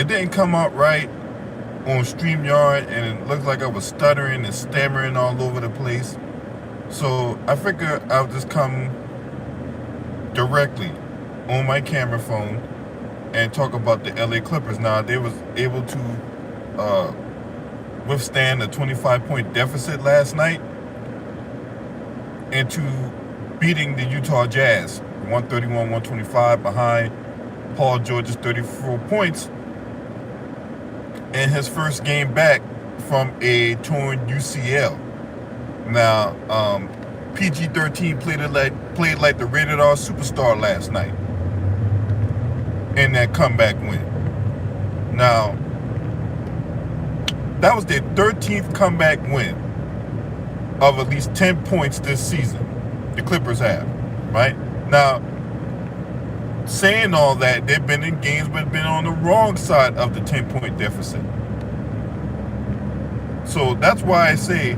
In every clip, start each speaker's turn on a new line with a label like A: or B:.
A: it didn't come out right on StreamYard, and it looked like I was stuttering and stammering all over the place. So I figured I'll just come directly on my camera phone and talk about the LA Clippers. Now, they was able to uh, withstand a 25-point deficit last night into beating the Utah Jazz 131-125 behind Paul George's 34 points in his first game back from a torn UCL. Now, PG-13 played like the rated R superstar last night in that comeback win. Now, that was their 13th comeback win of at least 10 points this season. The Clippers have, right? Now, saying all that, they've been in games but been on the wrong side of the 10-point deficit. So that's why I say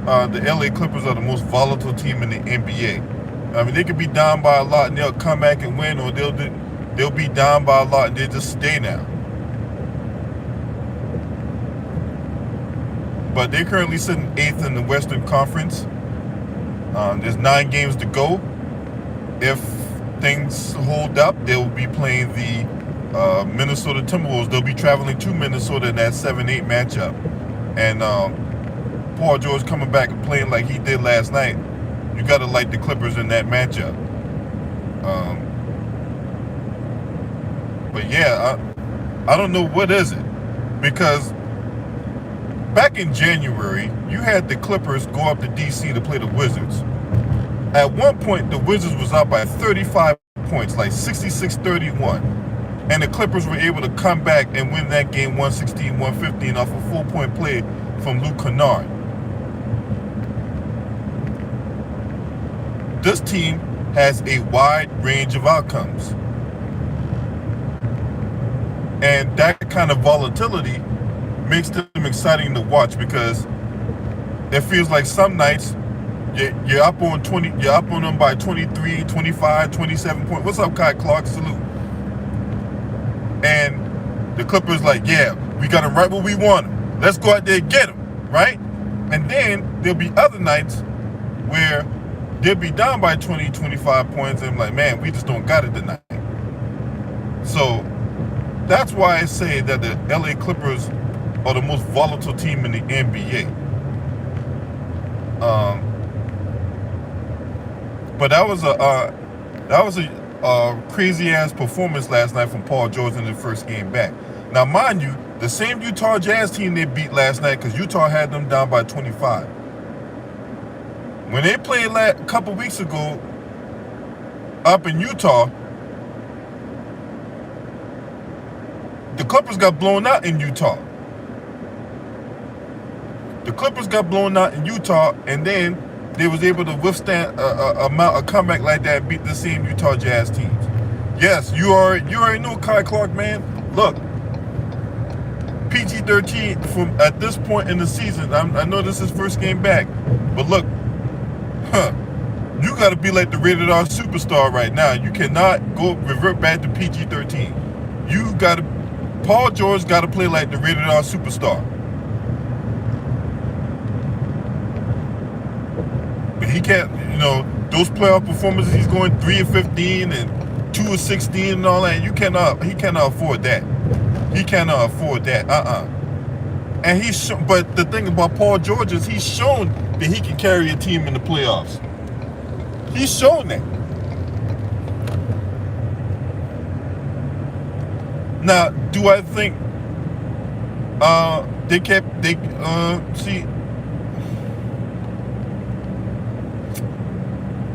A: the LA Clippers are the most volatile team in the NBA. I mean, they could be down by a lot and they'll come back and win, or they'll be down by a lot and they'll just stay now. But they're currently sitting 8th in the Western Conference. There's 9 games to go. If things hold up, they'll be playing the Minnesota Timberwolves. They'll be traveling to Minnesota in that 7-8 matchup. And Paul George coming back and playing like he did last night, you got to like the Clippers in that matchup. But yeah, I don't know what is it, because back in January, you had the Clippers go up to DC to play the Wizards. At one point, the Wizards was up by 35 points, like 66-31. And the Clippers were able to come back and win that game 116-115 off a 4-point play from Luke Kennard. This team has a wide range of outcomes. And that kind of volatility makes them exciting to watch, because it feels like some nights you're up on them by 23, 25, 27 points. What's up, Kai Clark? Salute. And the Clippers like, yeah, we got them right where we want them. Let's go out there and get them, right? And then there'll be other nights where they'll be down by 20, 25 points, and I'm like, man, we just don't got it tonight. So that's why I say that the LA Clippers are the most volatile team in the NBA. But that was a crazy ass performance last night from Paul George in the first game back. Now, mind you, the same Utah Jazz team they beat last night, because Utah had them down by 25. When they played a couple weeks ago up in Utah, the Clippers got blown out in Utah. The Clippers got blown out in Utah, and then they was able to withstand a comeback like that and beat the same Utah Jazz teams. Yes, you already know, Kai Clark, man. Look, PG-13 from at this point in the season, I know this is first game back, but look, you got to be like the rated R superstar right now. You cannot revert back to PG-13. Paul George got to play like the rated R superstar. But he can't, those playoff performances, he's going 3-15 and 2-16 and all that. He cannot afford that. He cannot afford that. And but the thing about Paul George is he's shown that he can carry a team in the playoffs. He's shown that. Now, do I think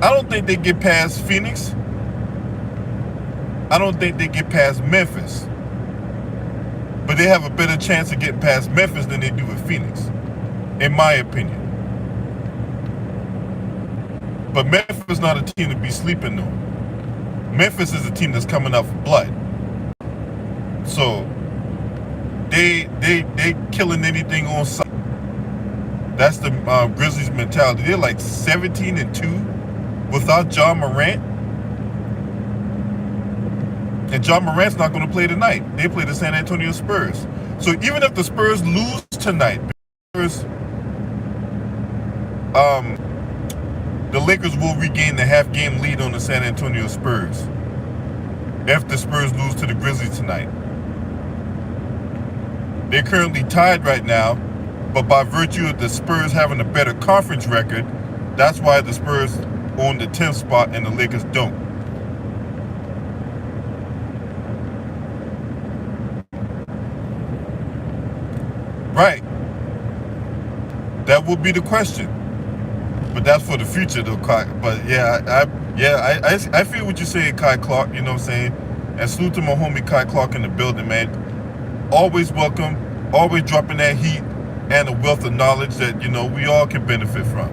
A: I don't think they get past Phoenix. I don't think they get past Memphis. But they have a better chance of getting past Memphis than they do with Phoenix, in my opinion. But Memphis is not a team to be sleeping on. Memphis is a team that's coming out for blood. So they killing anything on sight. That's the Grizzlies mentality. They're like 17-2 without Ja Morant. And John Morant's not going to play tonight. They play the San Antonio Spurs. So even if the Spurs lose tonight, the Lakers will regain the half-game lead on the San Antonio Spurs if the Spurs lose to the Grizzlies tonight. They're currently tied right now, but by virtue of the Spurs having a better conference record, that's why the Spurs own the 10th spot and the Lakers don't. Right. That would be the question. But that's for the future, though, Kai. But I feel what you're saying, Kai Clark. You know what I'm saying? And salute to my homie Kai Clark in the building, man. Always welcome, always dropping that heat and a wealth of knowledge that we all can benefit from.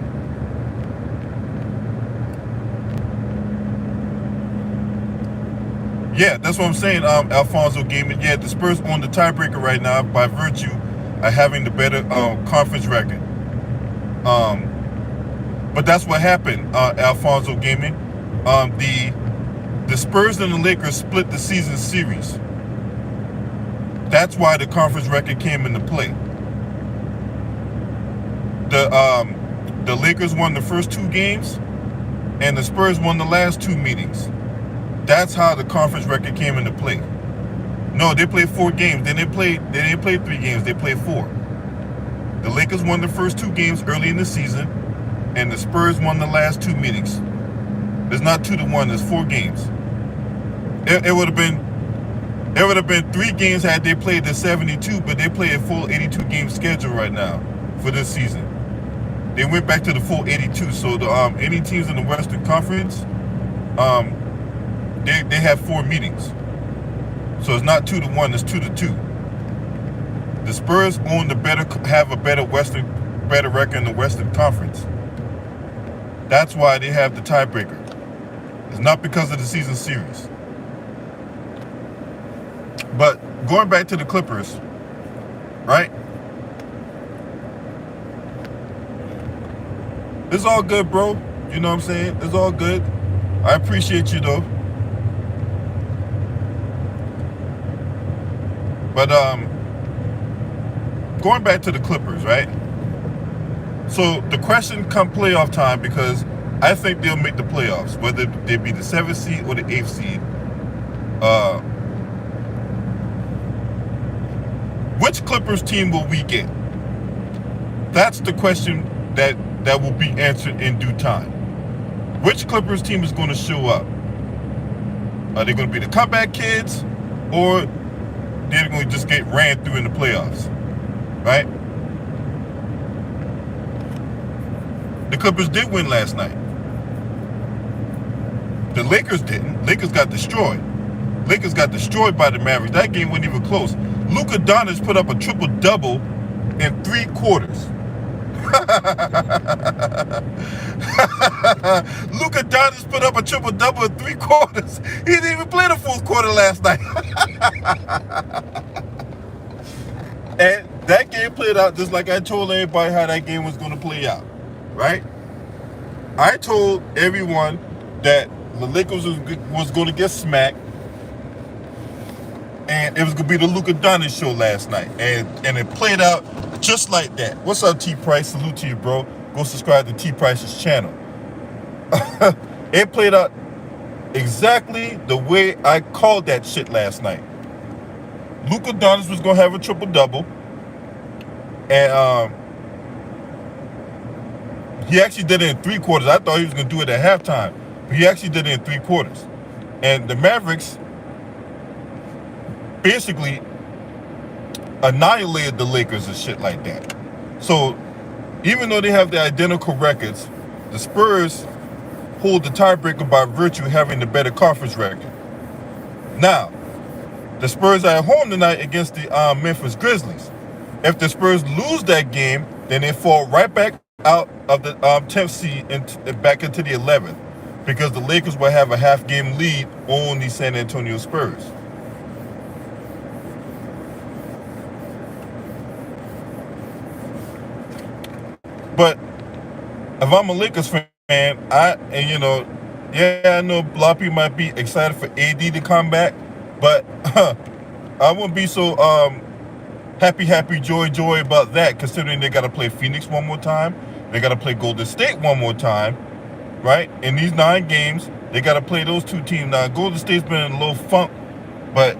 A: Yeah, that's what I'm saying. Alfonso Gaming. Yeah, the Spurs on the tiebreaker right now by virtue of having the better conference record. But that's what happened, Alfonso Gaming. The Spurs and the Lakers split the season series. That's why the conference record came into play. The Lakers won the first 2 games, and the Spurs won the last 2 meetings. That's how the conference record came into play. No, they played 4 games. They didn't play 3 games. They played 4. The Lakers won the first 2 games early in the season, and the Spurs won the last 2 meetings. It's not 2-1. It's 4 games. It would have been 3 games had they played the 72, but they play a full 82 game schedule right now for this season. They went back to the full 82. So the any teams in the Western Conference, they have 4 meetings. So it's not 2-1. It's 2-2. The Spurs have a better record in the Western Conference. That's why they have the tiebreaker. It's not because of the season series. But going back to the Clippers, right? It's all good, bro. You know what I'm saying? It's all good. I appreciate you, though. But going back to the Clippers, right? So the question come playoff time, because I think they'll make the playoffs, whether they be the 7th seed or the 8th seed. Which Clippers team will we get? That's the question that will be answered in due time. Which Clippers team is going to show up? Are they going to be the comeback kids, or they're going to just get ran through in the playoffs? Right? The Clippers did win last night. The Lakers didn't. Lakers got destroyed. Lakers got destroyed by the Mavericks. That game wasn't even close. Luka Doncic put up a triple-double in 3 quarters. Luka Doncic put up a triple-double in 3 quarters. He didn't even play the 4th quarter last night. And that game played out just like I told everybody how that game was going to play out, right? I told everyone that the Lakers was going to get smacked, and it was going to be the Luka Doncic show last night. And it played out just like that. What's up, T Price? Salute to you, bro. Go subscribe to T Price's channel. It played out exactly the way I called that shit last night. Luka Doncic was going to have a triple-double. And he actually did it in 3 quarters. I thought he was going to do it at halftime. But he actually did it in 3 quarters. And the Mavericks basically annihilated the Lakers and shit like that. So even though they have the identical records, the Spurs hold the tiebreaker by virtue of having the better conference record. Now, the Spurs are at home tonight against the Memphis Grizzlies. If the Spurs lose that game, then they fall right back out of the 10th seed and back into the 11th, because the Lakers will have a half-game lead on the San Antonio Spurs. But if I'm a Lakers fan, I know a lot of people might be excited for AD to come back, But I wouldn't be so happy, joy about that, considering they got to play Phoenix one more time. They got to play Golden State one more time, right? In these 9 games, they got to play those 2 teams. Now, Golden State's been in a little funk, but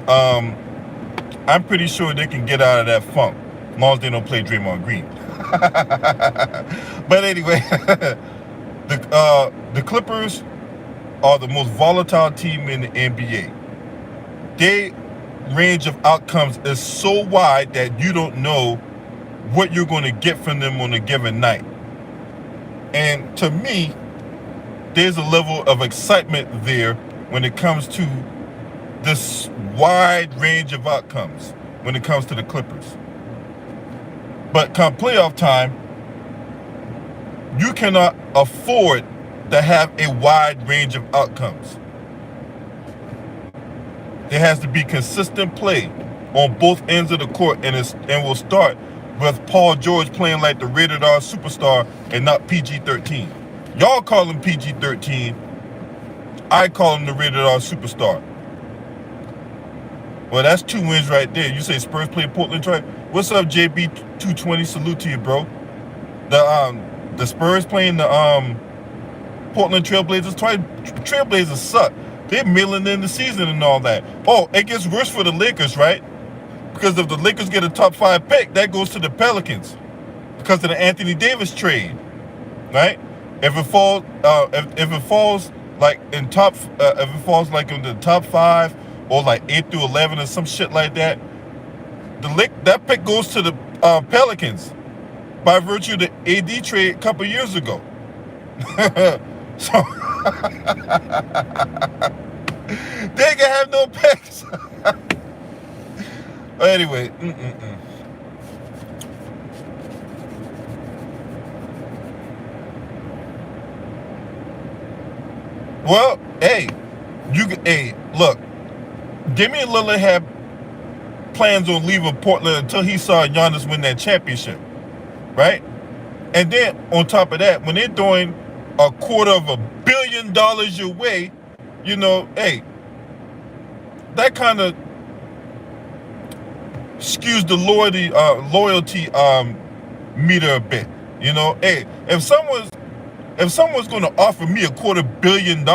A: I'm pretty sure they can get out of that funk as long as they don't play Draymond Green. But anyway, the Clippers are the most volatile team in the NBA. Their range of outcomes is so wide that you don't know what you're going to get from them on a given night. And to me, there's a level of excitement there when it comes to this wide range of outcomes when it comes to the Clippers. But come playoff time, you cannot afford to have a wide range of outcomes. There has to be consistent play on both ends of the court, and we'll start with Paul George playing like the rated R superstar and not PG-13. Y'all call him PG-13. I call him the rated R superstar. Well, that's 2 wins right there. You say Spurs play Portland Trail. What's up, JB220? Salute to you, bro. The Spurs playing the Portland Trailblazers twice. Trailblazers suck. They're milling in the season and all that. Oh, it gets worse for the Lakers, right? Because if the Lakers get a top 5 pick, that goes to the Pelicans because of the Anthony Davis trade, right? If it falls, if it falls like in if it falls like in the top 5 or like 8 through 11 or some shit like that, that pick goes to the Pelicans by virtue of the AD trade a couple years ago. So they can have no picks. Anyway, well, hey, look, Damian Lillard had plans on leaving Portland until he saw Giannis win that championship, right? And then on top of that, when they're doing $250 million your way, hey, that kind of skews the loyalty meter a bit. Hey, if someone's going to offer me $250 million,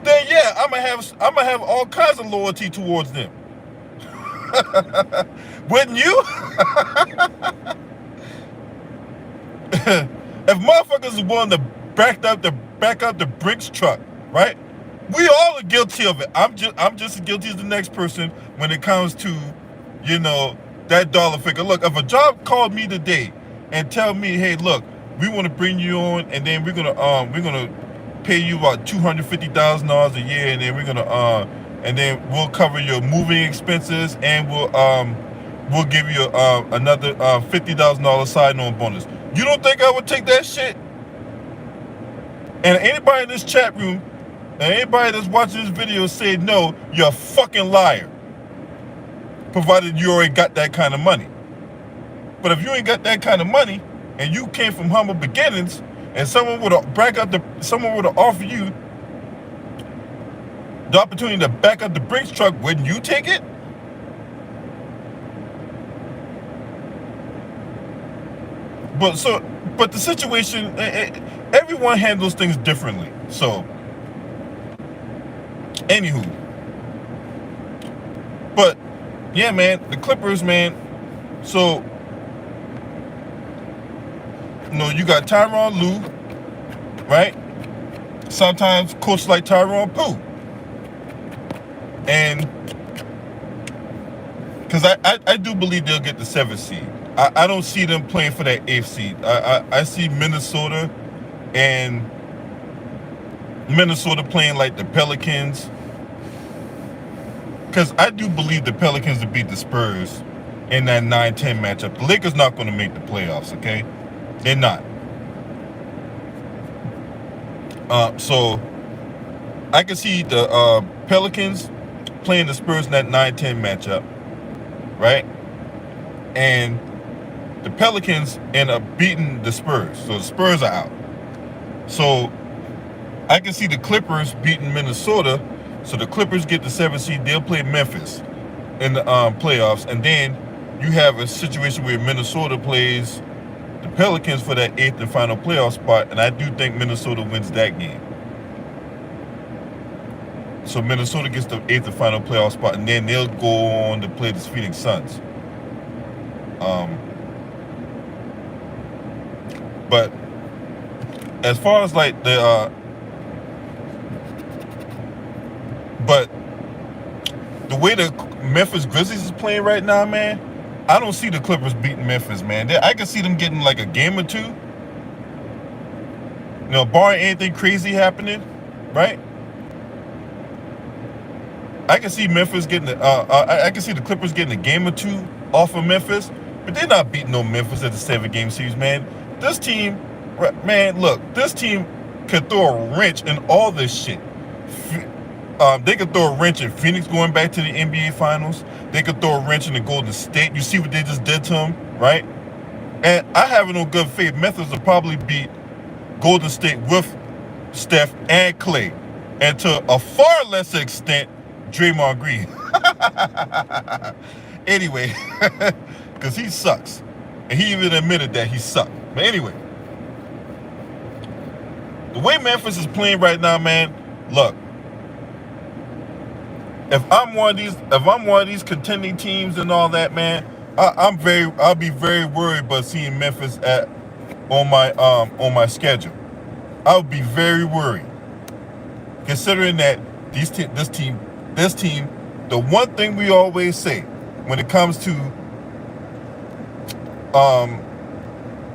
A: then yeah, I'm gonna have all kinds of loyalty towards them. Wouldn't you? If motherfuckers is willing to back up the Brinks truck, right? We all are guilty of it. I'm just as guilty as the next person when it comes to, that dollar figure. Look, if a job called me today and tell me, hey, look, we want to bring you on, and then we're gonna pay you about $250,000 a year, and then we'll cover your moving expenses, and we'll give you another $50,000 sign-on bonus. You don't think I would take that shit? And anybody in this chat room, and anybody that's watching this video say no, you're a fucking liar. Provided you already got that kind of money. But if you ain't got that kind of money, and you came from humble beginnings, and someone would have offered you the opportunity to back up the Brinks truck, wouldn't you take it? But the situation, everyone handles things differently. So, anywho, but yeah, man, the Clippers, man. So, you got Tyronn Lue, right? Sometimes coach like Tyronn Pooh, and because I do believe they'll get the 7th seed. I don't see them playing for that 8th seed. I see Minnesota playing like the Pelicans, because I do believe the Pelicans will beat the Spurs in that 9-10 matchup. The Lakers not going to make the playoffs, okay? They're not. So I can see the Pelicans playing the Spurs in that 9-10 matchup, right? And the Pelicans end up beating the Spurs. So the Spurs are out. So I can see the Clippers beating Minnesota, So the Clippers get the 7th seed. They'll play Memphis in the playoffs, and then you have a situation where Minnesota plays the Pelicans for that 8th and final playoff spot, and I do think Minnesota wins that game. So Minnesota gets the 8th and final playoff spot, and then they'll go on to play the Phoenix Suns. But as far as like but the way the Memphis Grizzlies is playing right now, man, I don't see the Clippers beating Memphis, man. I can see them getting like a game or two. You know, barring anything crazy happening, right? I can see Memphis getting I can see the Clippers getting a game or two off of Memphis, but they're not beating no Memphis at the 7-game series, man. This team, man, look, this team could throw a wrench in all this shit. They could throw a wrench in Phoenix going back to the NBA Finals. They could throw a wrench in the Golden State. You see what they just did to them, right? And I have no good faith Memphis will probably beat Golden State with Steph and Clay, and to a far lesser extent, Draymond Green. Anyway, because he sucks. And he even admitted that he sucked. But anyway, the way Memphis is playing right now, man, look, if I'm one of these contending teams and all that, man, I'll be very worried about seeing Memphis on my schedule. I'll be very worried, considering that this team, the one thing we always say when it comes to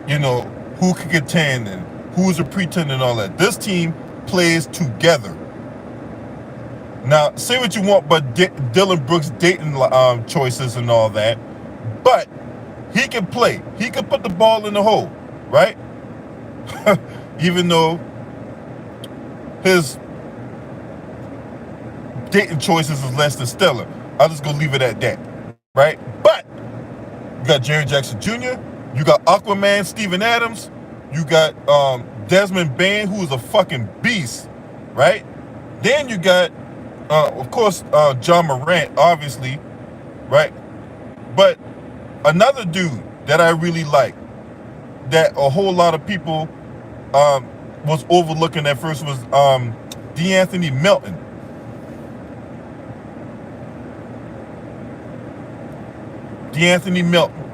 A: you know, who can contend and who's a pretender and all that, this team plays together. Now, say what you want but Dylan Brooks' dating choices and all that, but he can play. He can put the ball in the hole, right? Even though his dating choices is less than stellar. I'll just go leave it at that, right? But you got Jerry Jackson Jr., you got Aquaman Steven Adams, you got Desmond Bain, who is a fucking beast, right? Then you got of course, John Morant, obviously, right? But another dude that I really like, that a whole lot of people was overlooking at first, was DeAnthony Melton. DeAnthony Melton.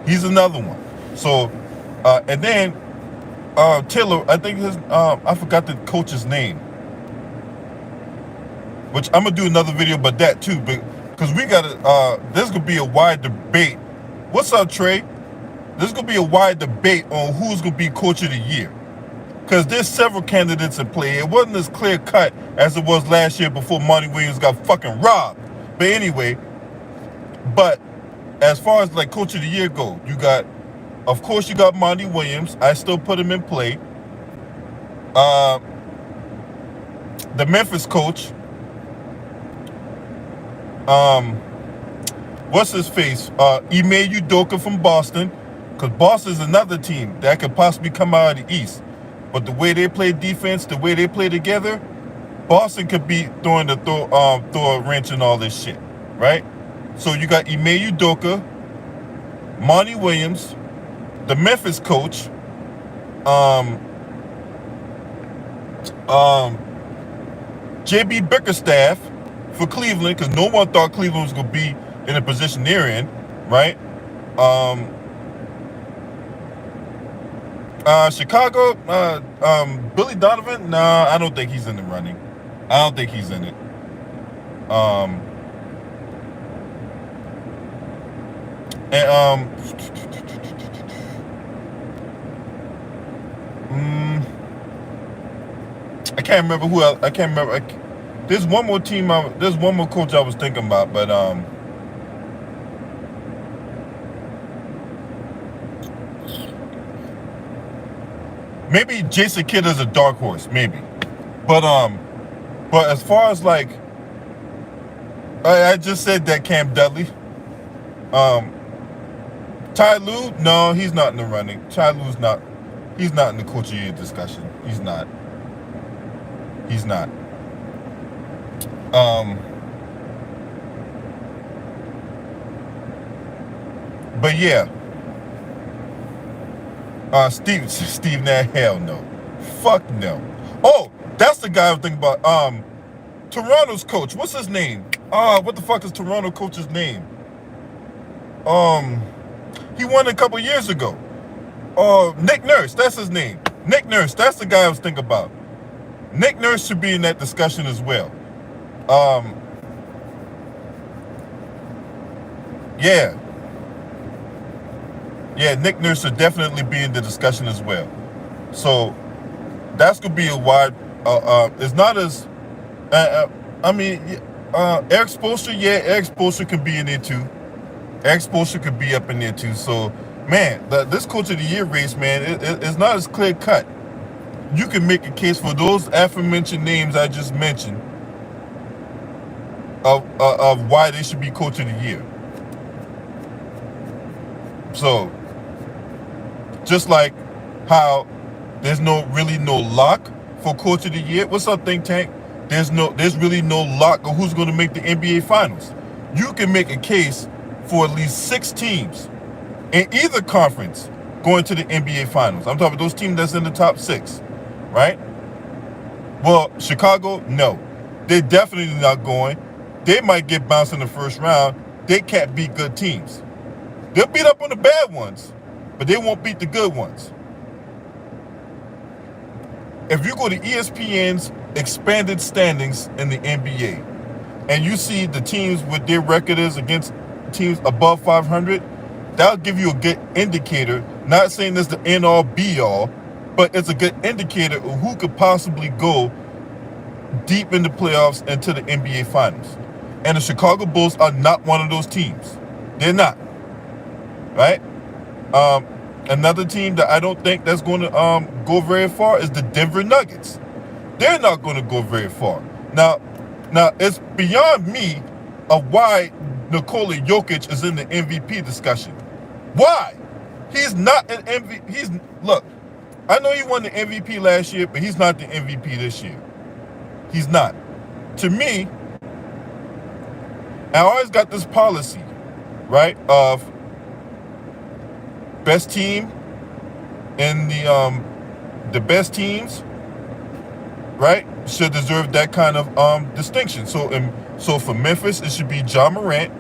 A: He's another one. So, and then Taylor, I think I forgot the coach's name, which I'm gonna do another video about that too, because we gotta, there's gonna be a wide debate. What's up, Trey? There's gonna be a wide debate on who's gonna be coach of the year, because there's several candidates in play. It wasn't as clear cut as it was last year before Monty Williams got fucking robbed. But anyway, but as far as like coach of the year go, you got, of course, you got Monty Williams. I still put him in play. The Memphis coach, what's his face? Ime Udoka from Boston, because Boston's another team that could possibly come out of the East. But the way they play defense, the way they play together, Boston could be throw a wrench and all this shit, right? So you got Ime Udoka, Monty Williams, the Memphis coach, JB Bickerstaff for Cleveland, because no one thought Cleveland was going to be in the position they're in, right? Chicago, Billy Donovan, nah, I don't think he's in the running. I don't think he's in it. I can't remember who else. I can't remember. There's one more team. There's one more coach I was thinking about, but maybe Jason Kidd is a dark horse, maybe. But as far as like, I just said that Cam Dudley. Ty Lue, no, he's not in the running. Ty Lue's not. He's not in the coach of the year discussion. He's not. He's not. Um, but yeah, Steve Nash, hell no, fuck no. Oh, that's the guy I'm thinking about. Toronto's coach, what's his name? What the fuck is Toronto coach's name? He won a couple years ago. Nick Nurse, that's his name. Nick Nurse, that's the guy I was thinking about. Nick Nurse should be in that discussion as well. Yeah, Nick Nurse should definitely be in the discussion as well. So that's gonna be a wide. It's not as. I mean, Eric Spoelstra. Yeah, Eric Spoelstra can be in there too. Eric Spoelstra could be up in there too. So, man, this Coach of the Year race, man, it's not as clear cut. You can make a case for those aforementioned names I just mentioned of why they should be Coach of the Year. So, just like how there's really no lock for Coach of the Year. What's up, Think Tank? There's really no lock of who's going to make the NBA Finals. You can make a case for at least 6 teams in either conference going to the NBA Finals. I'm talking about those teams that's in the top 6, right? Well, Chicago, no. They're definitely not going. They might get bounced in the first round. They can't beat good teams. They'll beat up on the bad ones, but they won't beat the good ones. If you go to ESPN's expanded standings in the NBA, and you see the teams with their record is against teams above 500, that'll give you a good indicator. Not saying it's the end-all, be-all, but it's a good indicator of who could possibly go deep in the playoffs and to the NBA Finals. And the Chicago Bulls are not one of those teams. They're not. Right? Another team that I don't think that's going to go very far is the Denver Nuggets. They're not going to go very far. Now, it's beyond me of why Nikola Jokic is in the MVP discussion. Why? He's not an MVP. Look, I know he won the MVP last year, but he's not the MVP this year. He's not. To me, I always got this policy, right, of best team and the best teams, right, should deserve that kind of distinction. So for Memphis, it should be Ja Morant,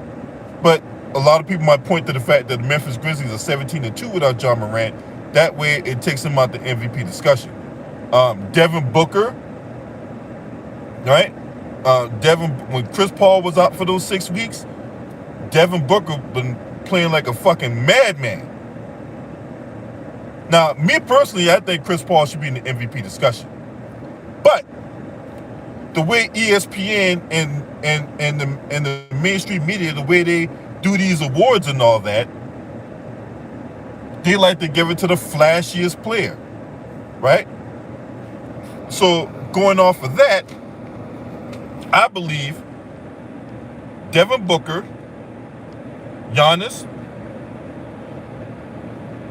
A: but a lot of people might point to the fact that the Memphis Grizzlies are 17-2 without Ja Morant. That way, it takes him out the MVP discussion. Devin Booker, right? When Chris Paul was out for those 6 weeks, Devin Booker been playing like a fucking madman. Now, me personally, I think Chris Paul should be in the MVP discussion. But the way ESPN and the mainstream media, the way they do these awards and all that, they like to give it to the flashiest player, right? So going off of that, I believe Devin Booker, Giannis.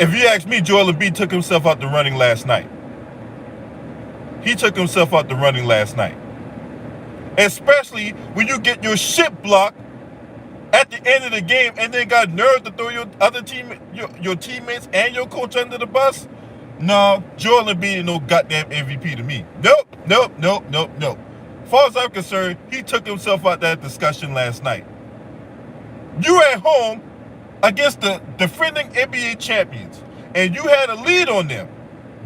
A: If you ask me, Joel Embiid took himself out the running last night. He took himself out the running last night. Especially when you get your shit blocked at the end of the game and then got nerve to throw your other your teammates and your coach under the bus. No, Joel Embiid ain't no goddamn MVP to me. Nope. As far as I'm concerned, he took himself out that discussion last night. You at home against the defending NBA champions, and you had a lead on them.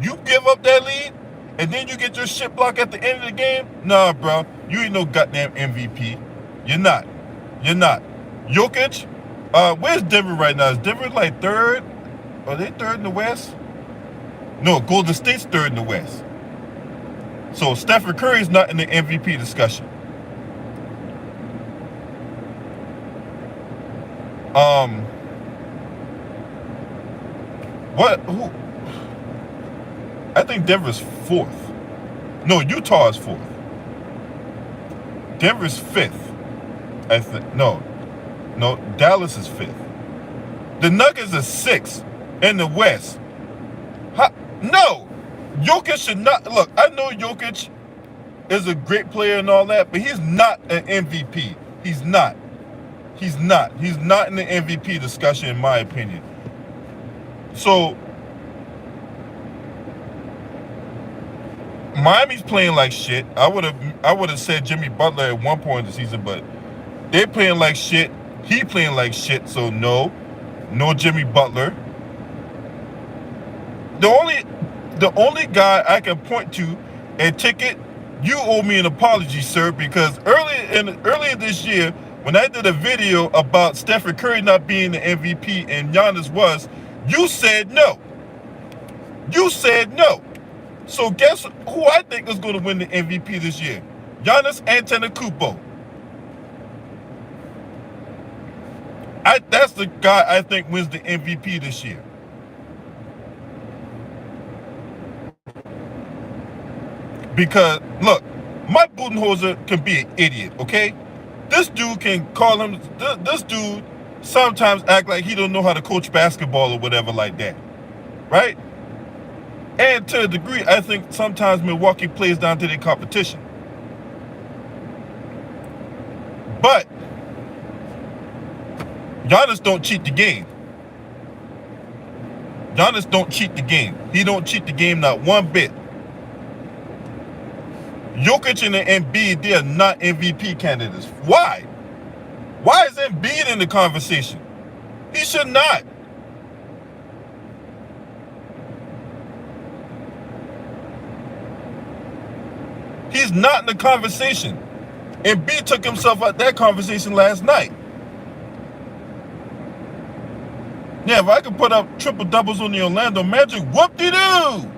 A: You give up that lead, and then you get your shit blocked at the end of the game? Nah, bro. You ain't no goddamn MVP. You're not. Jokic, where's Denver right now? Is Denver like third? Are they third in the West? No, Golden State's third in the West. So Stephen Curry's not in the MVP discussion. Who? I think Denver's 4th. No, Utah is 4th. Denver's 5th. I think. No, Dallas is 5th. The Nuggets are 6th in the West. No, Jokic should not. Look, I know Jokic is a great player and all that, but he's not an MVP. He's not. He's not. He's not in the MVP discussion, in my opinion. So Miami's playing like shit. I would have said Jimmy Butler at one point in the season, but they're playing like shit. He playing like shit. So no Jimmy Butler. The only guy I can point to, and Ticket, you owe me an apology, sir, because earlier this year, when I did a video about Stephen Curry not being the MVP and Giannis was, you said no. You said no. So guess who I think is going to win the MVP this year? Giannis Antetokounmpo. That's the guy I think wins the MVP this year. Because, look, Mike Budenholzer can be an idiot, okay? This dude can call him, this dude sometimes act like he don't know how to coach basketball or whatever like that, right? And to a degree, I think sometimes Milwaukee plays down to their competition. But Giannis don't cheat the game. Giannis don't cheat the game. He don't cheat the game not one bit. Jokic and Embiid, they are not MVP candidates. Why? Why is Embiid in the conversation? He should not. He's not in the conversation. Embiid took himself out that conversation last night. Yeah, if I could put up triple doubles on the Orlando Magic, whoop-de-doo!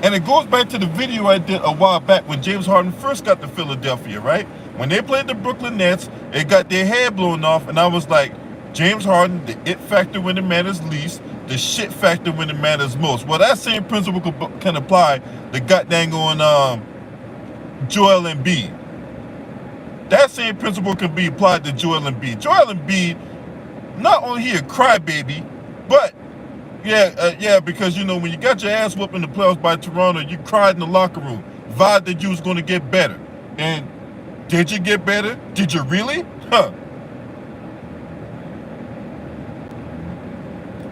A: And it goes back to the video I did a while back when James Harden first got to Philadelphia, right? When they played the Brooklyn Nets, it got their hair blown off, and I was like, James Harden, the it factor when it matters least, the shit factor when it matters most. Well, that same principle can apply to goddamn on Joel Embiid. That same principle can be applied to Joel Embiid. Joel Embiid, not only he a crybaby, but yeah, because you know when you got your ass whooped in the playoffs by Toronto, you cried in the locker room, vowed that you was going to get better. And did you get better? Did you really? Huh?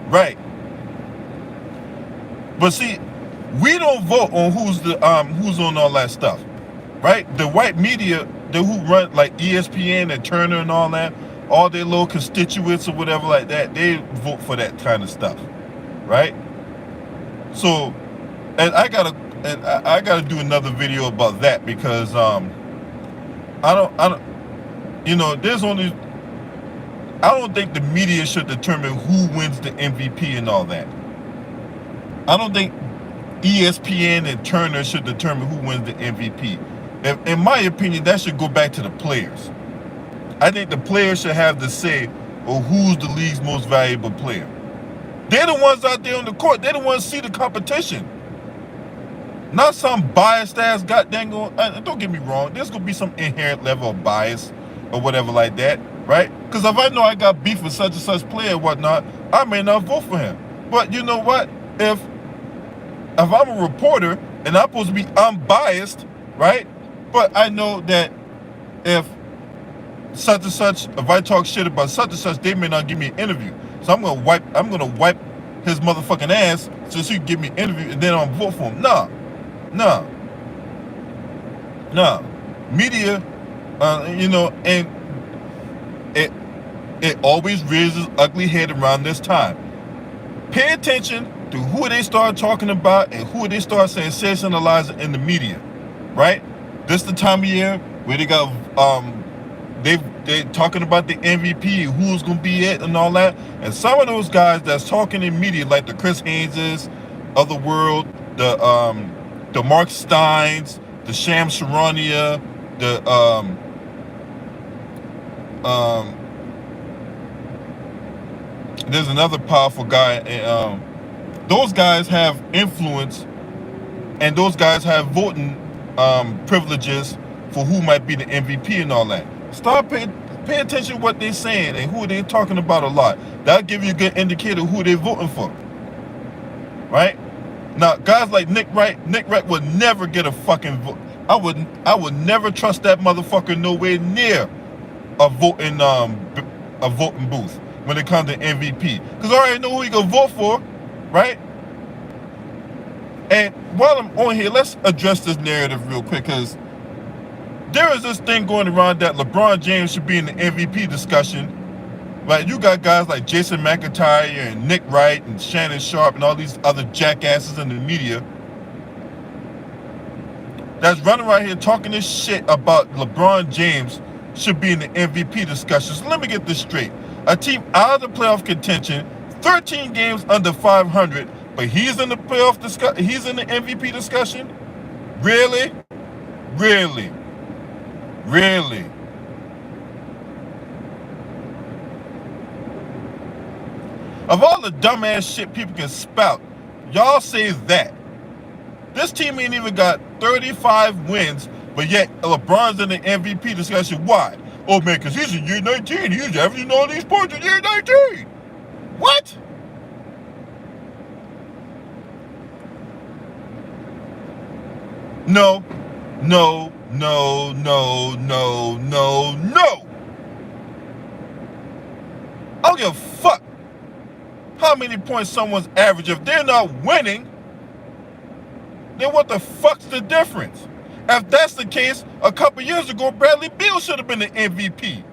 A: Right. But see, we don't vote on who's on all that stuff, right? The white media, who run like ESPN and Turner and all that, all their little constituents or whatever like that, they vote for that kind of stuff, right? So, and I gotta do another video about that because I don't, you know, I don't think the media should determine who wins the MVP and all that. I don't think ESPN and Turner should determine who wins the MVP. In my opinion, that should go back to the players. I think the players should have the say of who's the league's most valuable player. They're the ones out there on the court. They're the ones who see the competition. Not some biased ass goddamn going. Don't get me wrong. There's going to be some inherent level of bias or whatever like that, right? Because if I know I got beef with such and such player and whatnot, I may not vote for him. But you know what? If I'm a reporter and I'm supposed to be unbiased, right? But I know that if such and such, if I talk shit about such and such, they may not give me an interview. So I'm gonna wipe his motherfucking ass so he can give me an interview and then I'll vote for him. Nah. Media, you know, and it always raises ugly head around this time. Pay attention to who they start talking about and who they start sensationalizing in the media, right? This is the time of year where they got they're talking about the MVP, who's gonna be it and all that. And some of those guys that's talking in media, like the Chris Haineses of the world, the Mark Steins, the Sham Charania, there's another powerful guy. Those guys have influence, and those guys have voting privileges for who might be the MVP and all that. Start pay attention to what they're saying and who they're talking about a lot. That'll give you a good indicator of who they're voting for, right? Now, guys like Nick Wright would never get a fucking vote. I would never trust that motherfucker nowhere near a voting booth when it comes to MVP, because I already know who he gonna vote for, right? And while I'm on here, let's address this narrative real quick, because there is this thing going around that LeBron James should be in the MVP discussion. Right, you got guys like Jason McIntyre and Nick Wright and Shannon Sharp and all these other jackasses in the media that's running around here talking this shit about LeBron James should be in the MVP discussion. So let me get this straight. A team out of the playoff contention, 13 games under 500, but he's in the playoff discussion. He's in the MVP discussion? Really? Really? Really? Of all the dumbass shit people can spout, y'all say that. This team ain't even got 35 wins, but yet LeBron's in the MVP discussion. Why? Oh man, because he's in year 19. He's averaging all these points in year 19. What? No, no, no, no, no, no, no. I don't give a fuck how many points someone's average. If they're not winning, then what the fuck's the difference? If that's the case, a couple years ago, Bradley Beal should have been the MVP.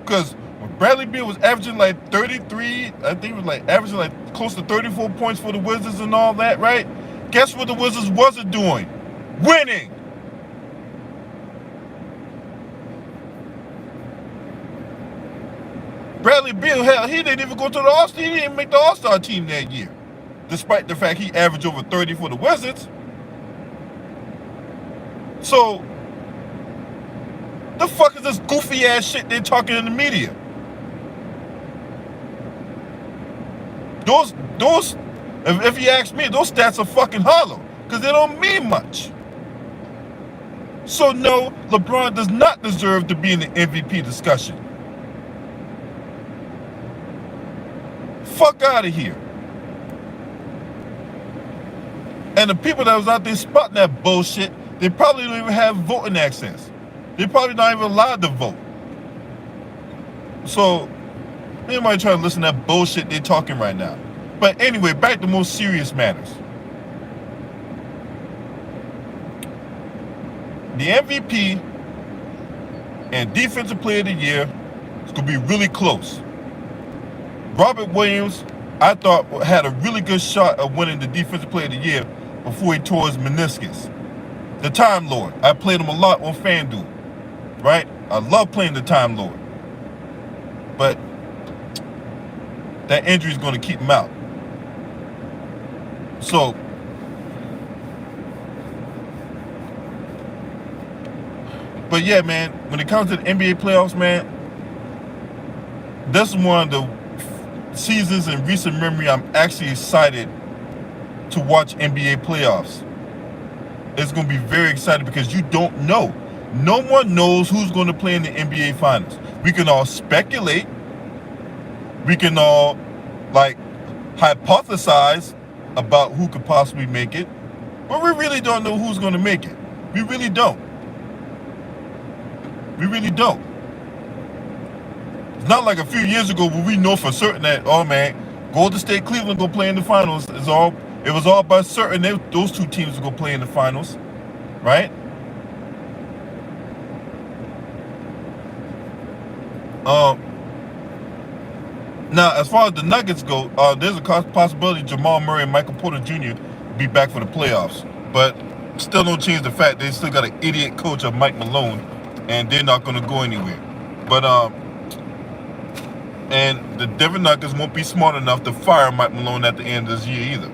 A: Because when Bradley Beal was averaging like 33, I think it was like averaging like close to 34 points for the Wizards and all that, right? Guess what the Wizards wasn't doing? Winning. Bradley Beal, hell, he didn't even go to the All-Star. He didn't even make the All-Star team that year, despite the fact he averaged over 30 for the Wizards. So, the fuck is this goofy ass shit they're talking in the media? Those, if you ask me, those stats are fucking hollow, because they don't mean much. So no, LeBron does not deserve to be in the MVP discussion. Fuck out of here. And the people that was out there spotting that bullshit, they probably don't even have voting access. They're probably not even allowed to vote. So, anybody trying to listen to that bullshit they're talking right now. But anyway, back to more serious matters. The MVP and Defensive Player of the Year is going to be really close. Robert Williams, I thought, had a really good shot of winning the Defensive Player of the Year before he tore his meniscus. The Time Lord. I played him a lot on FanDuel, right? I love playing the Time Lord. But that injury is going to keep him out. So, but yeah, man, when it comes to the NBA playoffs, man, this is one of the seasons in recent memory I'm actually excited to watch NBA playoffs. It's going to be very exciting because you don't know. No one knows who's going to play in the NBA Finals. We can all speculate. We can all, like, hypothesize about who could possibly make it. But we really don't know who's going to make it. We really don't. We really don't. It's not like a few years ago where we know for certain that, oh man, Golden State, Cleveland go play in the finals. It was all by certain those two teams will go play in the finals, right? Now, as far as the Nuggets go, there's a possibility Jamal Murray and Michael Porter Jr. be back for the playoffs, but still don't change the fact they still got an idiot coach of Mike Malone, and they're not going to go anywhere. But and the Denver Nuggets won't be smart enough to fire Mike Malone at the end of this year either.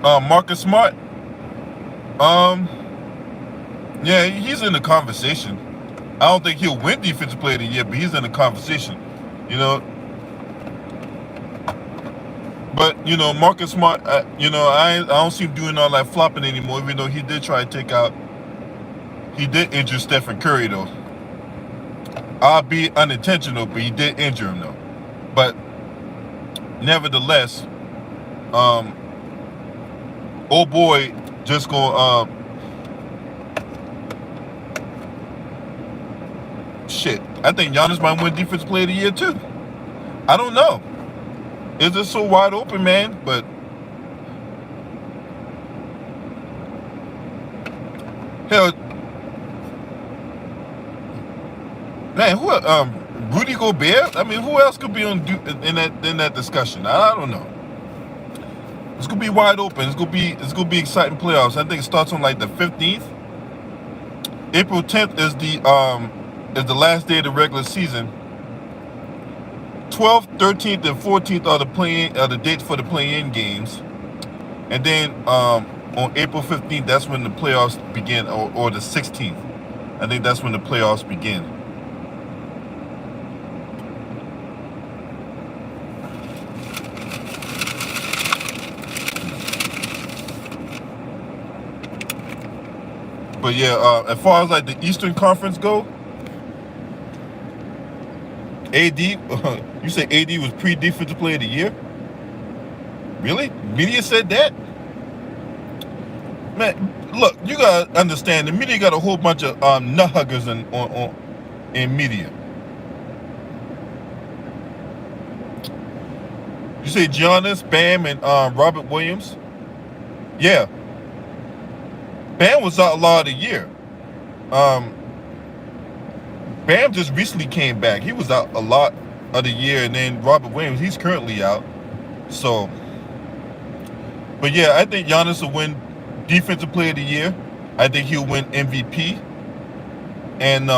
A: Marcus Smart, yeah, he's in the conversation. I don't think he'll win Defensive Player of the Year, but he's in the conversation, you know. But, you know, Marcus Smart, you know, I don't see him doing all that flopping anymore, even though he did try to take out He did injure Stephen Curry though. Albeit unintentional, but he did injure him though. But nevertheless, old boy just gonna shit. I think Giannis might win Defensive Player of the Year too. I don't know. It's just so wide open, man. But hell, man, who Rudy Gobert? I mean, who else could be in that discussion? I don't know. It's gonna be wide open. It's gonna be exciting playoffs. I think it starts on like the 15th. April 10th is the last day of the regular season. 12th, 13th, and 14th are the dates for the play-in games. And then on April 15th, that's when the playoffs begin, or the 16th. I think that's when the playoffs begin. But yeah, as far as like the Eastern Conference go, AD, you say AD was pre-Defensive Player of the Year? Really? Media said that? Man, look, you gotta understand, the media got a whole bunch of nut huggers in media. You say Giannis, Bam, and Robert Williams? Yeah. Bam was out a lot of the year. Bam just recently came back. He was out a lot of the year, and then Robert Williams, he's currently out. So, but yeah, I think Giannis will win Defensive Player of the Year. I think he'll win MVP. And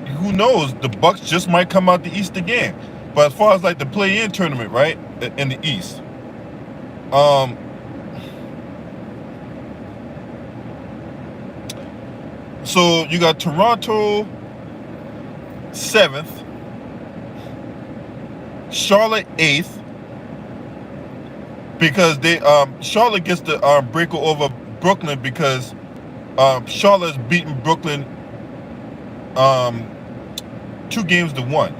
A: who knows, the Bucks just might come out the East again. But as far as like the play-in tournament, right, in the East, so you got Toronto 7th, Charlotte 8th, because Charlotte gets to break over Brooklyn because Charlotte's beaten Brooklyn 2-1.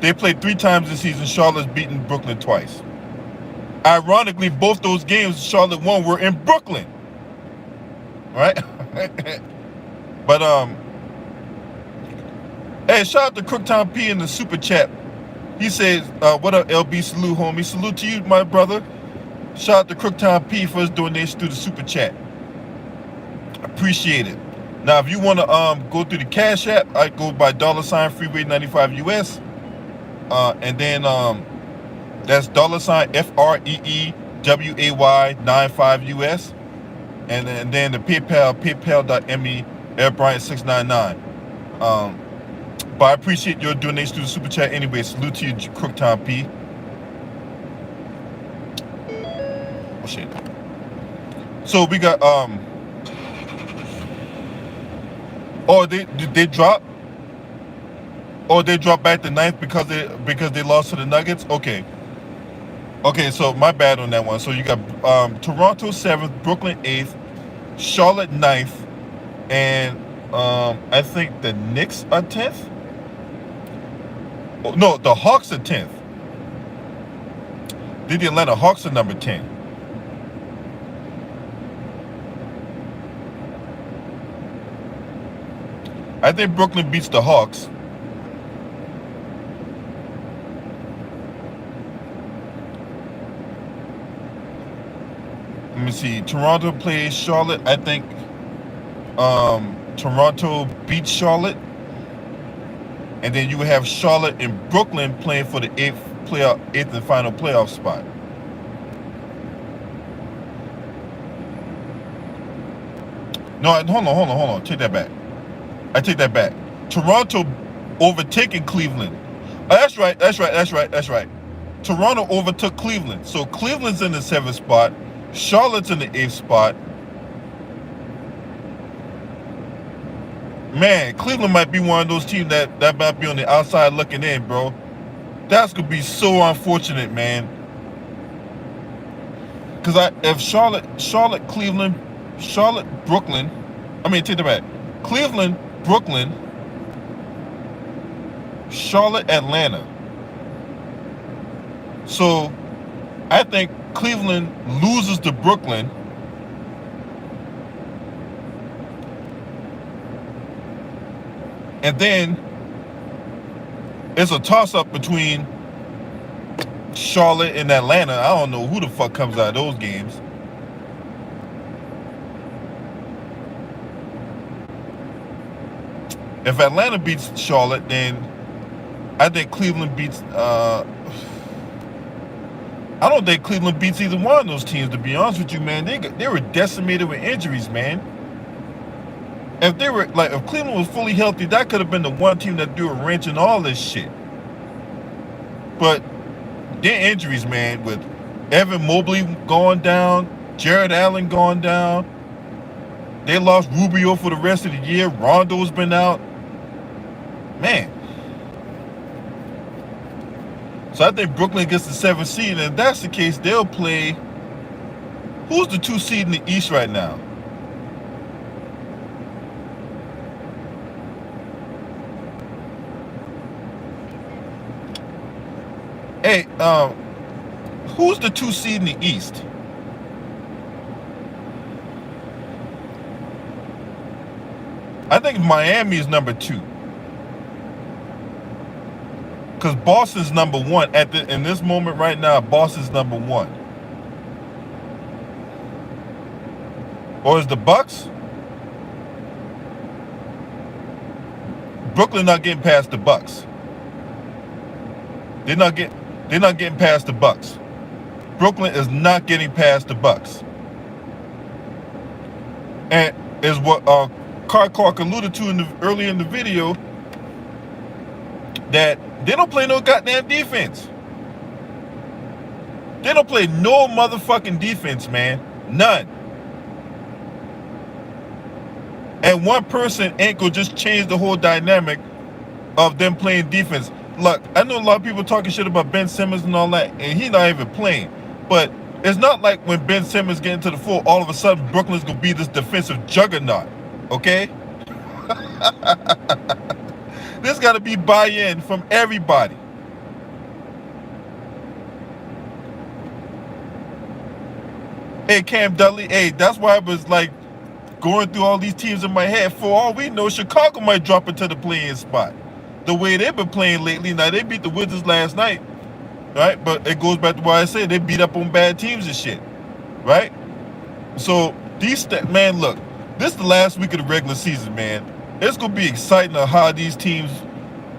A: They played 3 times this season. Charlotte's beaten Brooklyn twice. Ironically, both those games Charlotte won were in Brooklyn. Right? But hey, shout out to Crooktown P in the super chat. He says, what up, LB? Salute, homie. Salute to you, my brother. Shout out to Crooktown P for his donation through the super chat. Appreciate it. Now, if you want to go through the Cash App, I go by $Freeway95US. And then that's $FREEWAY95US. And then the PayPal, paypal.me, AirBryant699. But I appreciate your donation to the super chat anyway. Salute to you, Crooktown P. Oh shit. So we got oh, they dropped. Oh, they dropped back to 9th because they lost to the Nuggets. Okay, so my bad on that one. So you got Toronto 7th, Brooklyn 8th, Charlotte 9th, and I think the Knicks are 10th. Oh, no, the Hawks are 10th. The Atlanta Hawks are number 10. I think Brooklyn beats the Hawks. Let me see. Toronto plays Charlotte. I think Toronto beats Charlotte. And then you would have Charlotte and Brooklyn playing for the 8th and final playoff spot. No, hold on. Take that back. I take that back. Toronto overtaking Cleveland. Oh, that's right. Toronto overtook Cleveland. So Cleveland's in the 7th spot. Charlotte's in the 8th spot. Man, Cleveland might be one of those teams that might be on the outside looking in, bro. That's gonna be so unfortunate, man. Because if Charlotte, Cleveland, Charlotte, Brooklyn, take that back. Cleveland, Brooklyn, Charlotte, Atlanta. So I think Cleveland loses to Brooklyn. And then it's a toss-up between Charlotte and Atlanta. I don't know who the fuck comes out of those games. If Atlanta beats Charlotte, then I think Cleveland beats... I don't think Cleveland beats either one of those teams, to be honest with you, man. They were decimated with injuries, man. If Cleveland was fully healthy, that could have been the one team that threw a wrench in all this shit. But their injuries, man, with Evan Mobley going down, Jared Allen going down, they lost Rubio for the rest of the year. Rondo's been out. Man. So I think Brooklyn gets the 7th seed, and if that's the case, they'll play... Who's the 2 seed in the East right now? Hey, who's the 2 seed in the East? I think Miami is number 2. Because Boston's number 1 in this moment right now. Boston's number 1. Or is the Bucks? Brooklyn not getting past the Bucks. They're not getting past the Bucks. Brooklyn is not getting past the Bucks. And is what Carl Clark alluded to earlier in the video, that they don't play no goddamn defense. They don't play no motherfucking defense, man. None. And one person ain't gonna just change the whole dynamic of them playing defense. Look, I know a lot of people talking shit about Ben Simmons and all that, and he's not even playing. But it's not like when Ben Simmons get into the floor, all of a sudden Brooklyn's gonna be this defensive juggernaut. Okay? There's gotta be buy-in from everybody. Hey, Cam Dudley, hey, that's why I was like going through all these teams in my head. For all we know, Chicago might drop into the play-in spot. The way they've been playing lately. Now, they beat the Wizards last night, right? But it goes back to what I said. They beat up on bad teams and shit, right? So, man, look, this is the last week of the regular season, man. It's going to be exciting of how these teams,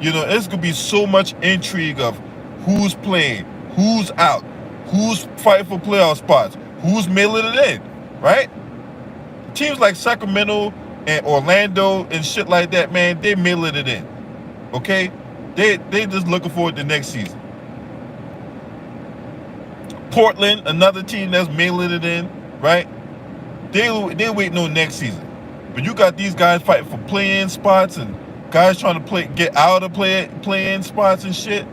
A: it's going to be so much intrigue of who's playing, who's out, who's fighting for playoff spots, who's mailing it in, right? Teams like Sacramento and Orlando and shit like that, man, they mailing it in. Okay? They just looking forward to next season. Portland, another team that's mailing it in, right? They waiting on next season. But you got these guys fighting for play-in spots and guys trying to get out of play-in spots and shit.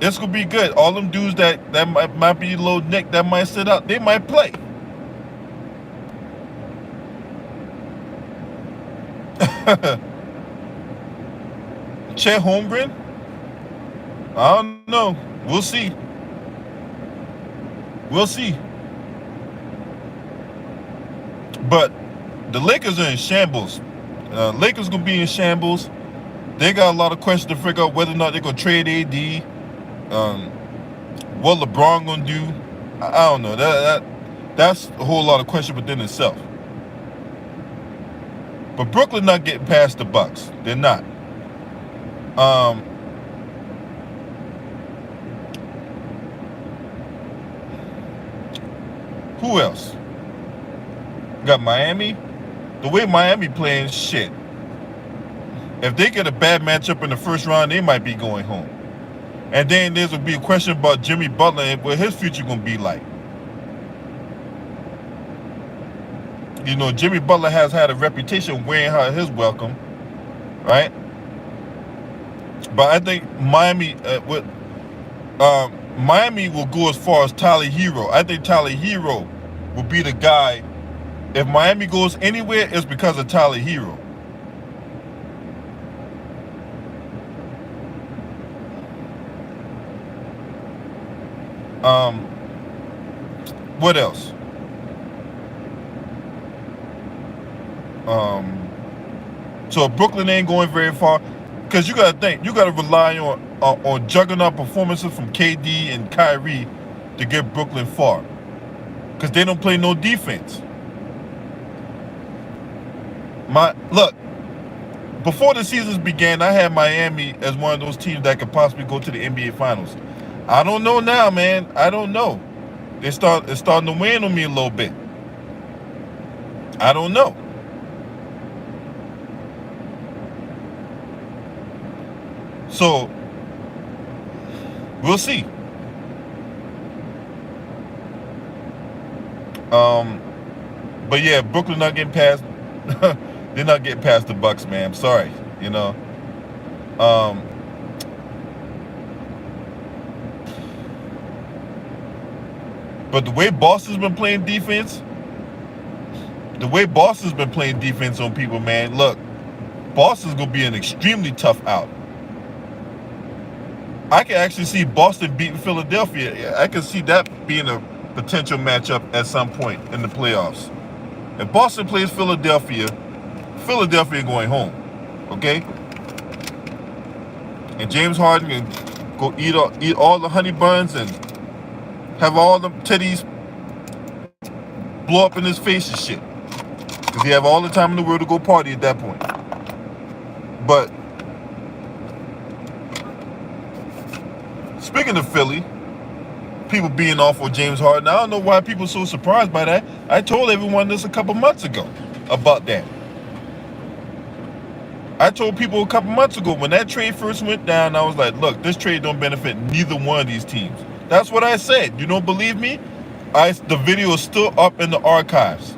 A: It's gonna be good. All them dudes that might be a little nick that might sit out, they might play. Chet Holmgren? I don't know. We'll see. We'll see. But the Lakers are in shambles. Lakers gonna be in shambles. They got a lot of questions to figure out whether or not they're gonna trade AD. What LeBron gonna do? I don't know. That's a whole lot of question within itself. But Brooklyn not getting past the Bucks. They're not. Who else? Got Miami. The way Miami playing, shit. If they get a bad matchup in the first round, they might be going home. And then there's will be a question about Jimmy Butler and what his future gonna be like. Jimmy Butler has had a reputation wearing out his welcome, right? But I think Miami, Miami will go as far as Tyler Hero. I think Tyler Hero will be the guy. If Miami goes anywhere, it's because of Tyler Hero. What else? So Brooklyn ain't going very far, because you gotta think, you gotta rely on juggernaut performances from KD and Kyrie to get Brooklyn far, because they don't play no defense. Look, before the seasons began, I had Miami as one of those teams that could possibly go to the NBA Finals. I don't know now, man. I don't know. It's starting to weigh on me a little bit. I don't know. So we'll see. But yeah, Brooklyn not getting past. They're not getting past the Bucks, man. I'm sorry, you know. But the way Boston's been playing defense, on people, man. Look, Boston's gonna be an extremely tough out. I can actually see Boston beating Philadelphia. I can see that being a potential matchup at some point in the playoffs. If Boston plays Philadelphia going home, okay? And James Harden can go eat all the honey buns and have all the titties blow up in his face and shit, because he have all the time in the world to go party at that point. But speaking of Philly, people being off with James Harden, I don't know why people are so surprised by that. I told everyone this a couple months ago about that. I told people a couple months ago when that trade first went down, I was like, look, this trade don't benefit neither one of these teams. That's what I said. You don't believe me? The video is still up in the archives.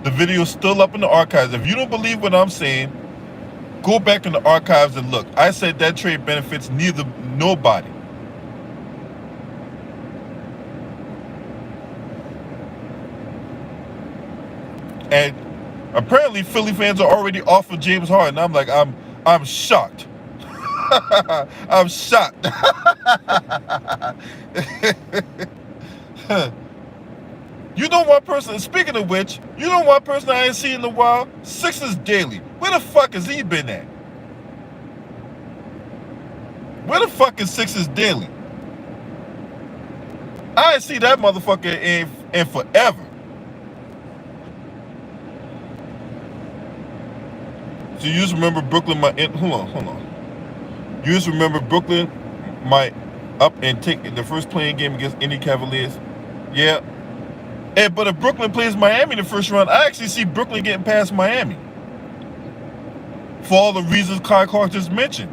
A: The video is still up in the archives. If you don't believe what I'm saying, go back in the archives and look. I said that trade benefits nobody. And apparently Philly fans are already off of James Harden. I'm like, I'm shocked. I'm shocked. You know one person, speaking of which, you know one person I ain't seen in a while? Sixers Daily. Where the fuck has he been at? Where the fuck is Sixers Daily? I ain't see that motherfucker in forever. So you just remember Brooklyn hold on. You just remember Brooklyn might up and take the first playing game against any Cavaliers? Yeah. But if Brooklyn plays Miami in the first round, I actually see Brooklyn getting past Miami. For all the reasons Kai Clark just mentioned.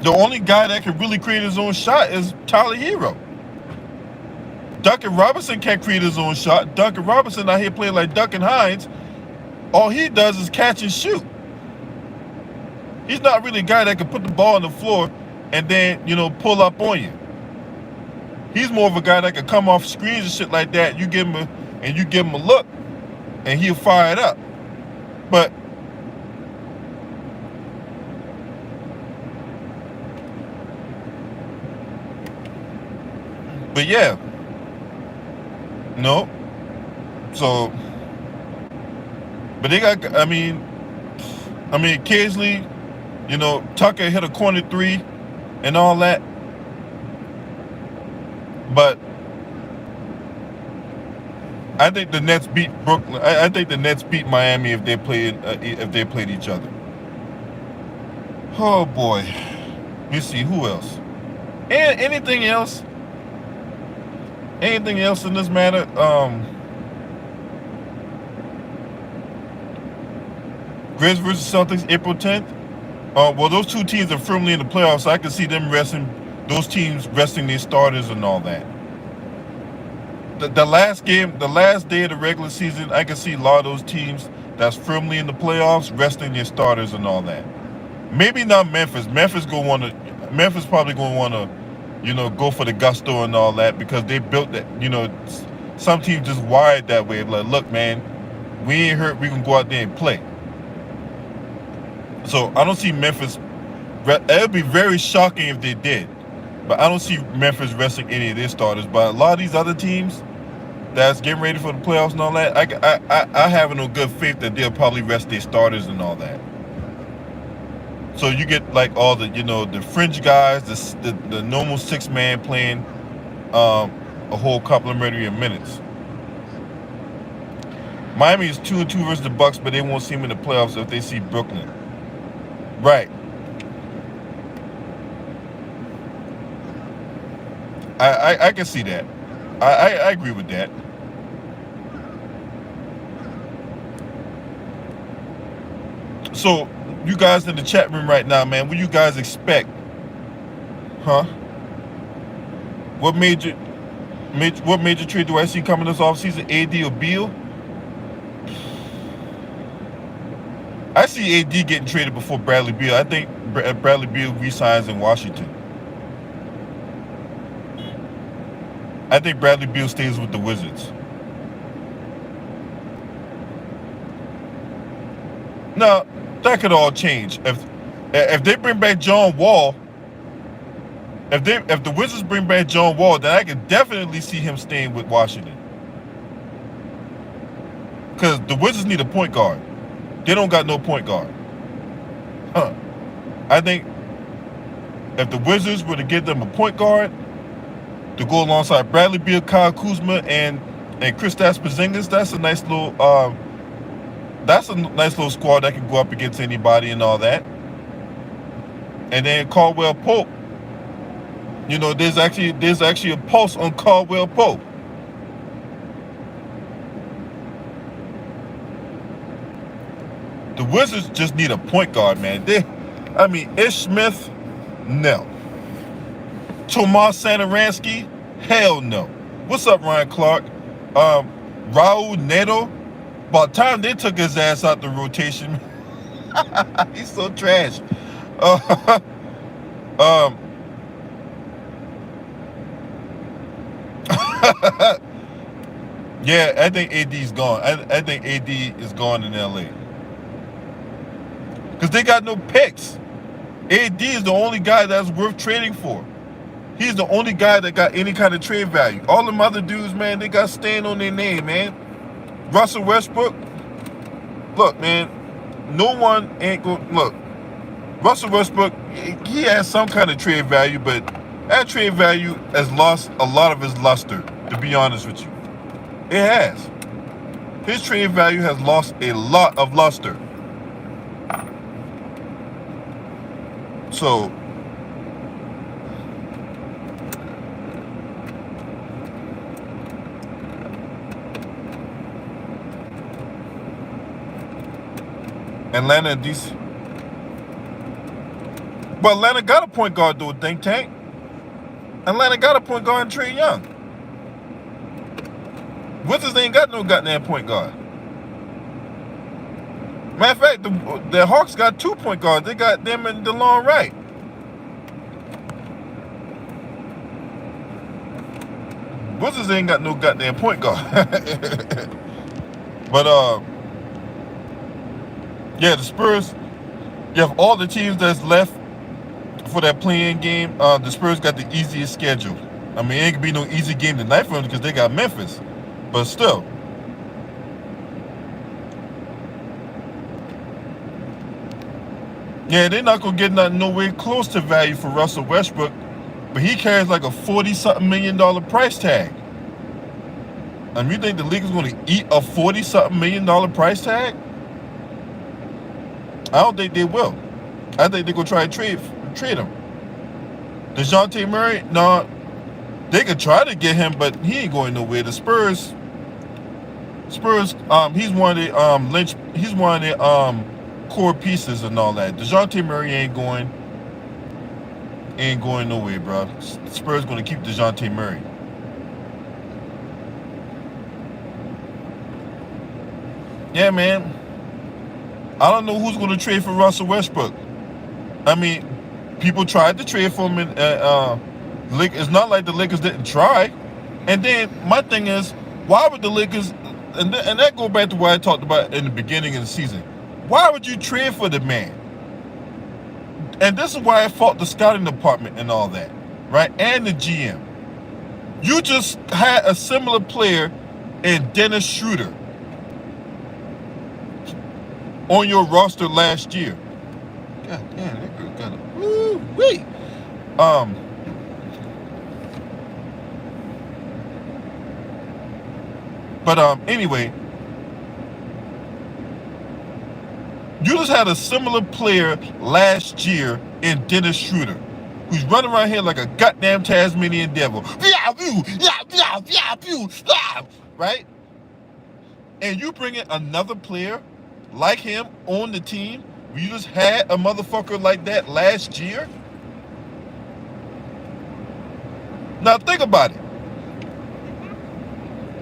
A: The only guy that can really create his own shot is Tyler Hero. Duncan Robinson can't create his own shot. Duncan Robinson out here playing like Duncan Hines. All he does is catch and shoot. He's not really a guy that can put the ball on the floor and then, pull up on you. He's more of a guy that can come off screens and shit like that. You give him a look, and he'll fire it up. But yeah, no. So, but they got. I mean, occasionally, Tucker hit a corner three, and all that. But I think the Nets beat Brooklyn. I think the Nets beat Miami if they played each other. Oh boy. Let's see who else. And anything else? Anything else in this matter? Grizz versus Celtics, April 10th. Well, those two teams are firmly in the playoffs, so I can see them those teams resting their starters and all that. The last day of the regular season, I can see a lot of those teams that's firmly in the playoffs resting their starters and all that. Maybe not Memphis. Memphis probably gonna wanna, go for the gusto and all that because they built that. Some teams just wired that way. Like, look, man, we ain't hurt. We can go out there and play. So I don't see Memphis. It would be very shocking if they did, but I don't see Memphis resting any of their starters. But a lot of these other teams that's getting ready for the playoffs and all that, I have no good faith that they'll probably rest their starters and all that. So you get like all the the fringe guys, the normal 6-man playing a whole complementary of minutes. Miami is 2-2 versus the Bucks, but they won't see them in the playoffs if they see Brooklyn. Right. I can see that. I agree with that. So you guys in the chat room right now, man, what do you guys expect? Huh? What major trade do I see coming this offseason? AD or Beal? I see AD getting traded before Bradley Beal. I think Bradley Beal resigns in Washington. I think Bradley Beal stays with the Wizards. Now, that could all change. If they bring back John Wall, if the Wizards bring back John Wall, then I can definitely see him staying with Washington. Because the Wizards need a point guard. They don't got no point guard. Huh. I think if the Wizards were to get them a point guard to go alongside Bradley Beal, Kyle Kuzma, and Kristaps Porzingis, that's a nice little squad that can go up against anybody and all that. And then Caldwell Pope. There's actually a pulse on Caldwell Pope. The Wizards just need a point guard, man. Ish Smith, no. Tomas Satoransky, hell no. What's up, Ryan Clark? Raul Neto. About time they took his ass out the rotation. He's so trash. Yeah, I think AD's gone. I think AD is gone in LA. Because they got no picks. AD is the only guy that's worth trading for. He's the only guy that got any kind of trade value. All them other dudes, man, they got stand on their name, man. Russell Westbrook, look, man, no one ain't going to look. Russell Westbrook, he has some kind of trade value, but that trade value has lost a lot of his luster, to be honest with you. It has. His trade value has lost a lot of luster. So, Atlanta and DC. But Atlanta got a point guard, though, think tank. Atlanta got a point guard in Trae Young. Wizards ain't got no goddamn point guard. Matter of fact, the Hawks got 2 point guards. They got them and DeLon Wright. Wizards ain't got no goddamn point guard. But yeah, the Spurs. You have all the teams that's left for that play-in game. The Spurs got the easiest schedule. I mean, it ain't gonna be no easy game tonight for them because they got Memphis. But still. Yeah, they're not going to get nothing nowhere close to value for Russell Westbrook, but he carries like a $40-something million price tag. You think the league is going to eat a $40-something million price tag? I don't think they will. I think they're going to try to trade him. DeJounte Murray, no, they could try to get him, but he ain't going nowhere. The Spurs, he's one of the core pieces and all that. DeJounte Murray ain't going nowhere, bro. Spurs going to keep DeJounte Murray. Yeah, man. I don't know who's going to trade for Russell Westbrook. I mean, people tried to trade for him, and it's not like the Lakers didn't try. And then my thing is, why would the Lakers? And that go back to what I talked about in the beginning of the season. Why would you trade for the man? And this is why I fought the scouting department and all that, right? And the GM. You just had a similar player in Dennis Schroeder on your roster last year. God damn, that girl got a woo-wee. Anyway, you just had a similar player last year in Dennis Schroeder, who's running around here like a goddamn Tasmanian devil. Right? And you bring in another player like him on the team. You just had a motherfucker like that last year. Now think about it.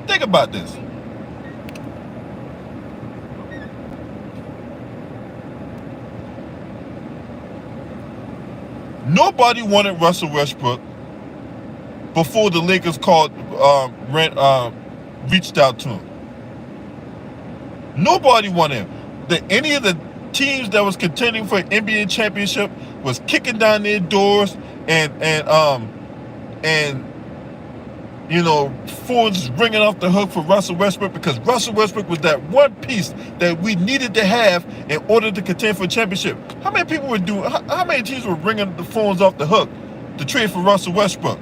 A: Think about this. Nobody wanted Russell Westbrook before the Lakers reached out to him. Nobody wanted him. Any of the teams that was contending for an NBA championship was kicking down their doors and phones ringing off the hook for Russell Westbrook, because Russell Westbrook was that one piece that we needed to have in order to contend for a championship. How many people were doing? How many teams were ringing the phones off the hook to trade for Russell Westbrook?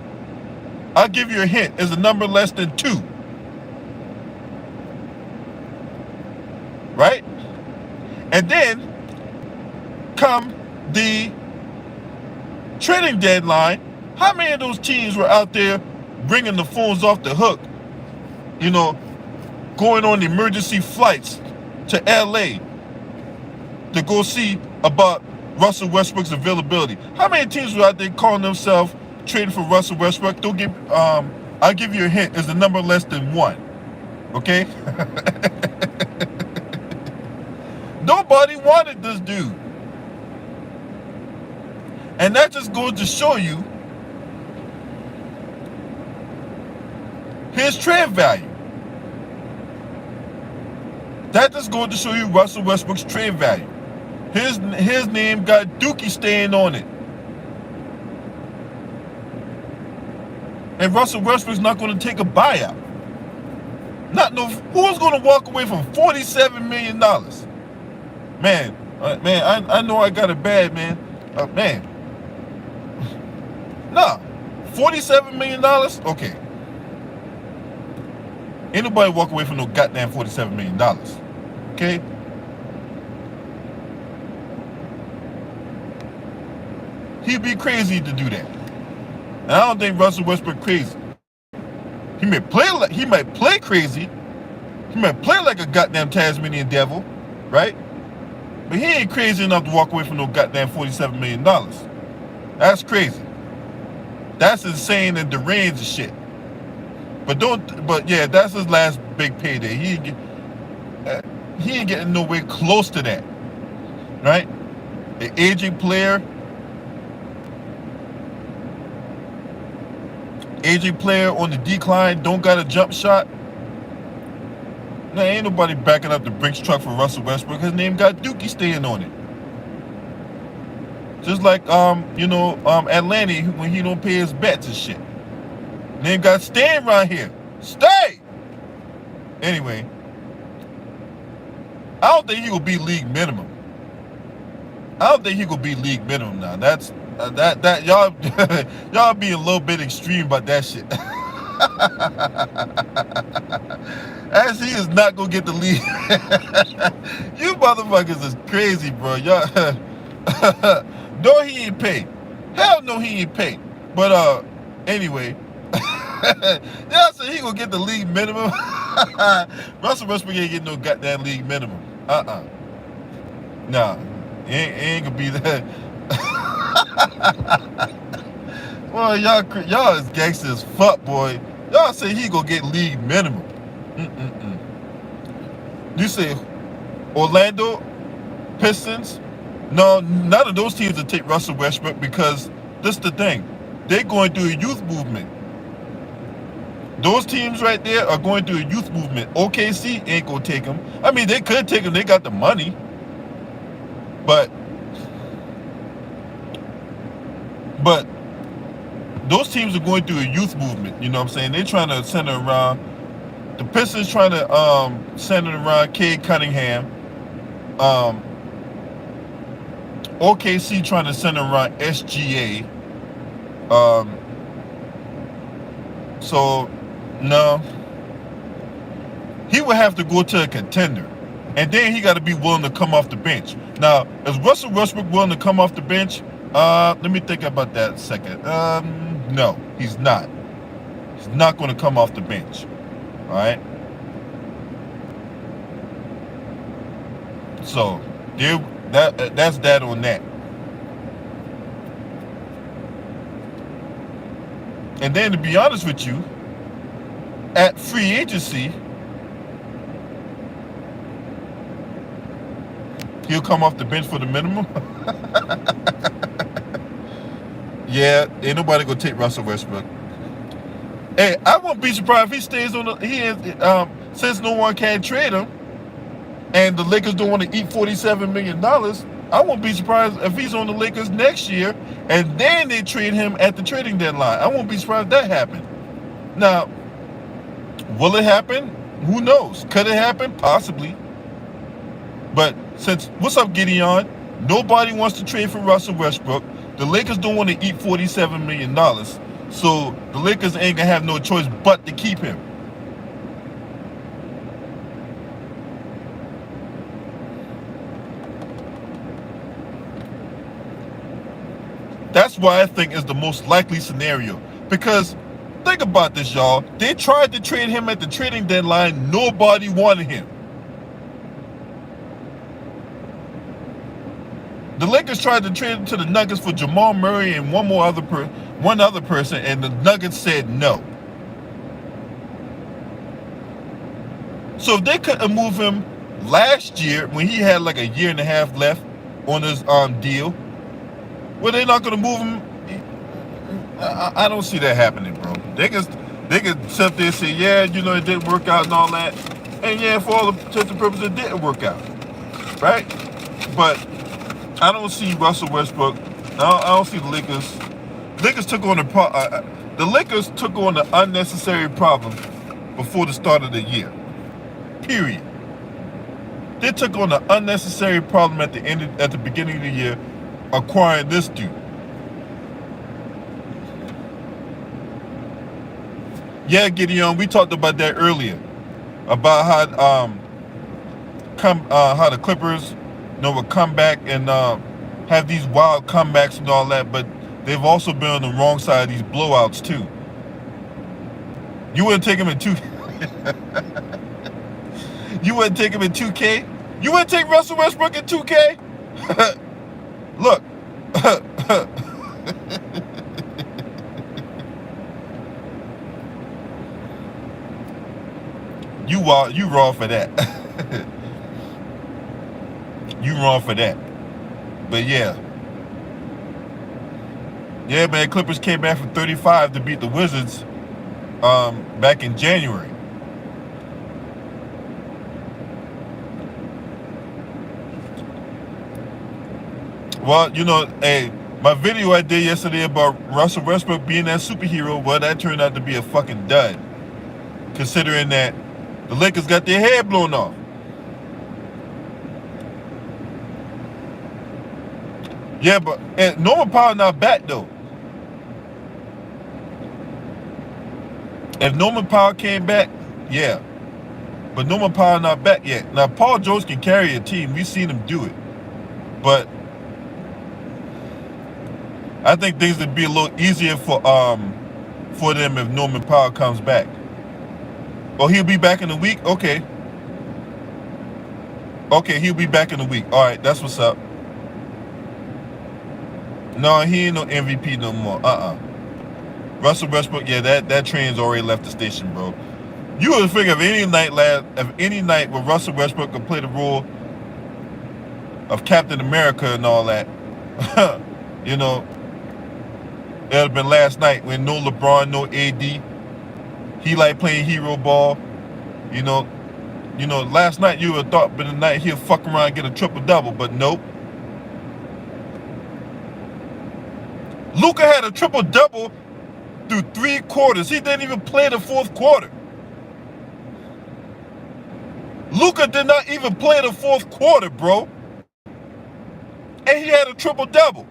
A: I'll give you a hint. It's a number less than 2. Right? And then come the trading deadline, how many of those teams were out there bringing the phones off the hook, going on emergency flights to LA to go see about Russell Westbrook's availability? How many teams were out there calling themselves trading for Russell Westbrook? I'll give you a hint. It's a number less than 1. Okay? Nobody wanted this dude. And that just goes to show you his trade value. That just goes to show you Russell Westbrook's trade value. His name got Dookie staying on it. And Russell Westbrook's not going to take a buyout. Who's going to walk away from $47 million? Man, I know I got it bad, man. Nah, $47 million? Okay. Ain't nobody walk away from no goddamn $47 million. Okay? He'd be crazy to do that. And I don't think Russell Westbrook crazy. He might play crazy. He might play like a goddamn Tasmanian devil, right? But he ain't crazy enough to walk away from no goddamn $47 million. That's crazy. That's insane and deranged shit. But yeah, that's his last big payday. He ain't getting nowhere close to that, right? The aging player on the decline, don't got a jump shot. Now ain't nobody backing up the Brinks truck for Russell Westbrook. His name got Dookie staying on it. Just like Atlanta when he don't pay his bets and shit. Name got staying right here. Stay! Anyway, I don't think he will be league minimum. Now. That's that y'all being a little bit extreme about that shit. As he is not gonna get the league. You motherfuckers is crazy, bro. Y'all no, he ain't paid. Hell no, he ain't paid. But anyway. Y'all say he gonna get the league minimum. Russell Westbrook ain't getting no goddamn league minimum. Nah, he ain't gonna be that. Well, y'all is gangster as fuck, boy. Y'all say he gonna get league minimum. You say Orlando Pistons No, none of those teams will take Russell Westbrook because this is the thing. They're going through a youth movement. Those teams right there are going through a youth movement. OKC ain't gonna take him. I mean, they could take him. They got the money, but those teams are going through a youth movement. You know what I'm saying? They're trying to center around. The Pistons trying to center around Cade Cunningham. OKC trying to center around SGA. So no, he would have to go to a contender, and then he got to be willing to come off the bench. Now, is Russell Westbrook willing to come off the bench? Let me think about that a second. No, he's not. He's not going to come off the bench. All right. So that's that on that. And then to be honest with you, at free agency, he'll come off the bench for the minimum. Yeah, ain't nobody gonna take Russell Westbrook. Hey, I won't be surprised if he stays on the. Since no one can trade him, and the Lakers don't want to eat $47 million. I won't be surprised if he's on the Lakers next year, and then they trade him at the trading deadline. I won't be surprised if that happened. Now, will it happen? Who knows? Could it happen? Possibly. But since, what's up, Gideon? Nobody wants to trade for Russell Westbrook. The Lakers don't want to eat $47 million. So the Lakers ain't going to have no choice but to keep him. That's why I think is the most likely scenario. Because think about this, y'all. They tried to trade him at the trading deadline. Nobody wanted him. The Lakers tried to trade him to the Nuggets for Jamal Murray and one other person, and the Nuggets said no. So if they couldn't move him last year when he had like a year and a half left on his deal, well, they're not going to move him. I don't see that happening, bro. They can sit there and say, yeah, it didn't work out and all that. And yeah, for all intents and purposes, it didn't work out. Right? But I don't see Russell Westbrook. I don't see the Lakers. The Lakers took on the unnecessary problem before the start of the year. Period. They took on the unnecessary problem at the beginning of the year, acquiring this dude. Yeah, Gideon, we talked about that earlier, about how the Clippers, would come back and have these wild comebacks and all that, but they've also been on the wrong side of these blowouts too. You wouldn't take him in 2K. You wouldn't take him in 2K. You wouldn't take Russell Westbrook in 2K. Look. You wrong for that. You wrong for that. But yeah, man, Clippers came back from 35 to beat the Wizards back in January. Well, hey, my video I did yesterday about Russell Westbrook being that superhero, well, that turned out to be a fucking dud, considering that the Lakers got their head blown off. Yeah, but Norman Powell not back though. If Norman Powell came back, yeah. But Norman Powell not back yet. Now, Paul George can carry a team. We've seen him do it. But I think things would be a little easier for them if Norman Powell comes back. Oh, he'll be back in a week? Okay. Okay, he'll be back in a week. All right, that's what's up. No, he ain't no MVP no more. Russell Westbrook, yeah, that train's already left the station, bro. You would figure if any night where Russell Westbrook could play the role of Captain America and all that. You know, it would have been last night when no LeBron, no AD. He like playing hero ball. You know, last night you would have thought, but tonight he'll fuck around and get a triple double, but nope. Luka had a triple double through 3 quarters. He didn't even play the 4th quarter. Luka did not even play the 4th quarter, bro. And he had a triple double.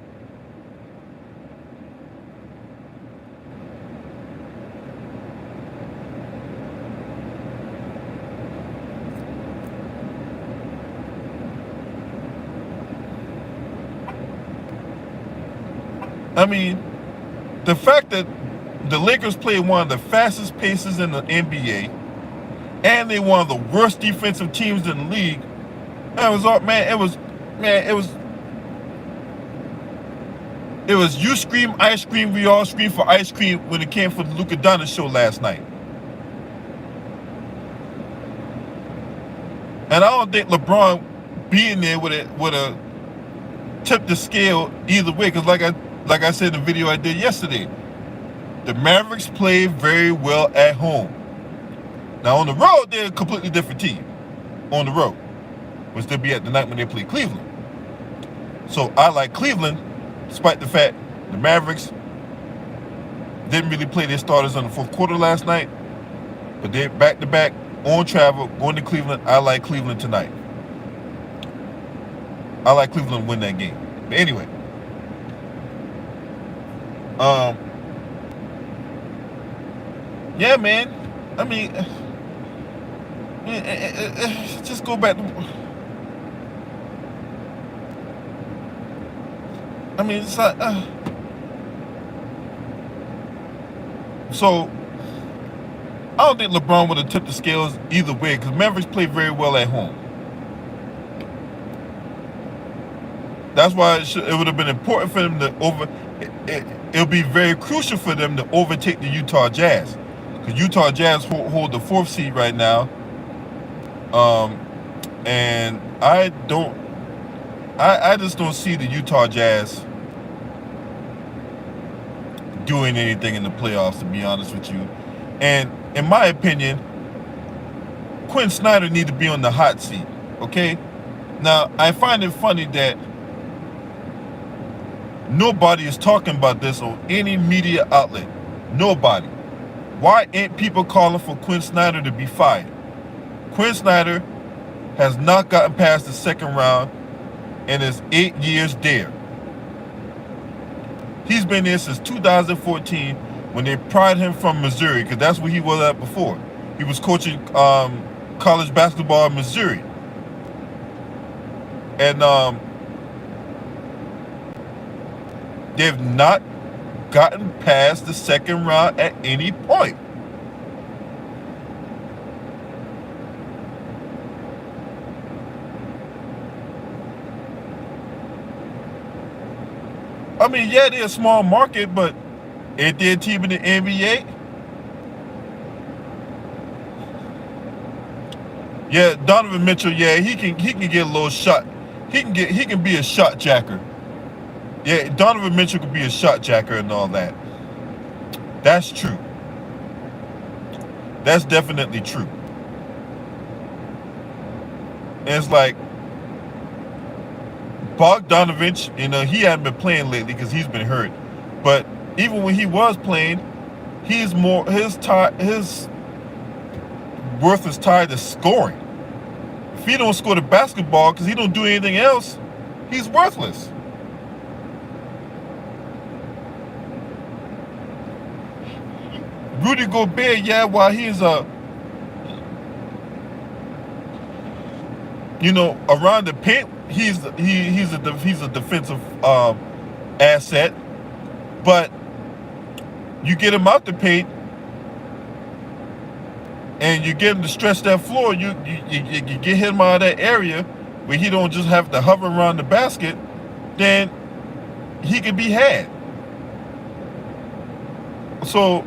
A: I mean, the fact that the Lakers played one of the fastest paces in the NBA, and they one of the worst defensive teams in the league, it was you scream, I scream, we all scream for ice cream when it came for the Luka Doncic show last night. And I don't think LeBron being there would have tipped the scale either way, because like I said in the video I did yesterday, the Mavericks play very well at home. Now on the road, they're a completely different team. On the road, which they'll be at the night when they play Cleveland. So I like Cleveland, despite the fact the Mavericks didn't really play their starters in the 4th quarter last night. But they're back-to-back on travel, going to Cleveland. I like Cleveland tonight. I like Cleveland to win that game. But anyway. Yeah, man. I mean, just go back to... I mean, it's like... So, I don't think LeBron would have tipped the scales either way, because Mavericks play very well at home. That's why it would have been important for them to it'll be very crucial for them to overtake the Utah Jazz, because Utah Jazz hold the 4th seed right now. And I just don't see the Utah Jazz doing anything in the playoffs, to be honest with you. And in my opinion, Quinn Snyder needs to be on the hot seat. Okay? Now, I find it funny that nobody is talking about this on any media outlet. Nobody. Why ain't people calling for Quinn Snyder to be fired? Quinn Snyder has not gotten past the 2nd round in his 8 years there. He's been there since 2014 when they pried him from Missouri, because that's where he was at before. He was coaching college basketball in Missouri. And they've not gotten past the 2nd round at any point. I mean, yeah, they're a small market, but ain't they a team in the NBA? Yeah, Donovan Mitchell, yeah, he can get a little shot. He can be a shot jacker. Yeah, Donovan Mitchell could be a shot jacker and all that. That's true. That's definitely true. And it's like Bogdanovich, he hadn't been playing lately because he's been hurt. But even when he was playing, his worth is tied to scoring. If he don't score the basketball because he don't do anything else, he's worthless. Rudy Gobert, yeah, while he's around the paint, he's a defensive asset, but you get him out the paint and you get him to stretch that floor, you get him out of that area where he don't just have to hover around the basket, then he can be had. So,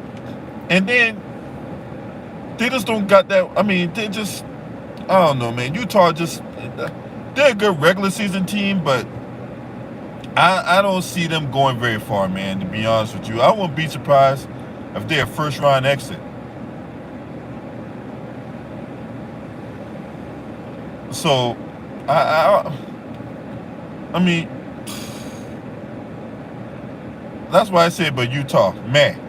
A: and then they just don't got that. I mean, I don't know, man. Utah just, they're a good regular season team, but I don't see them going very far, man, to be honest with you. I wouldn't be surprised if they're a first round exit. So, I mean, that's why I say, but Utah, man.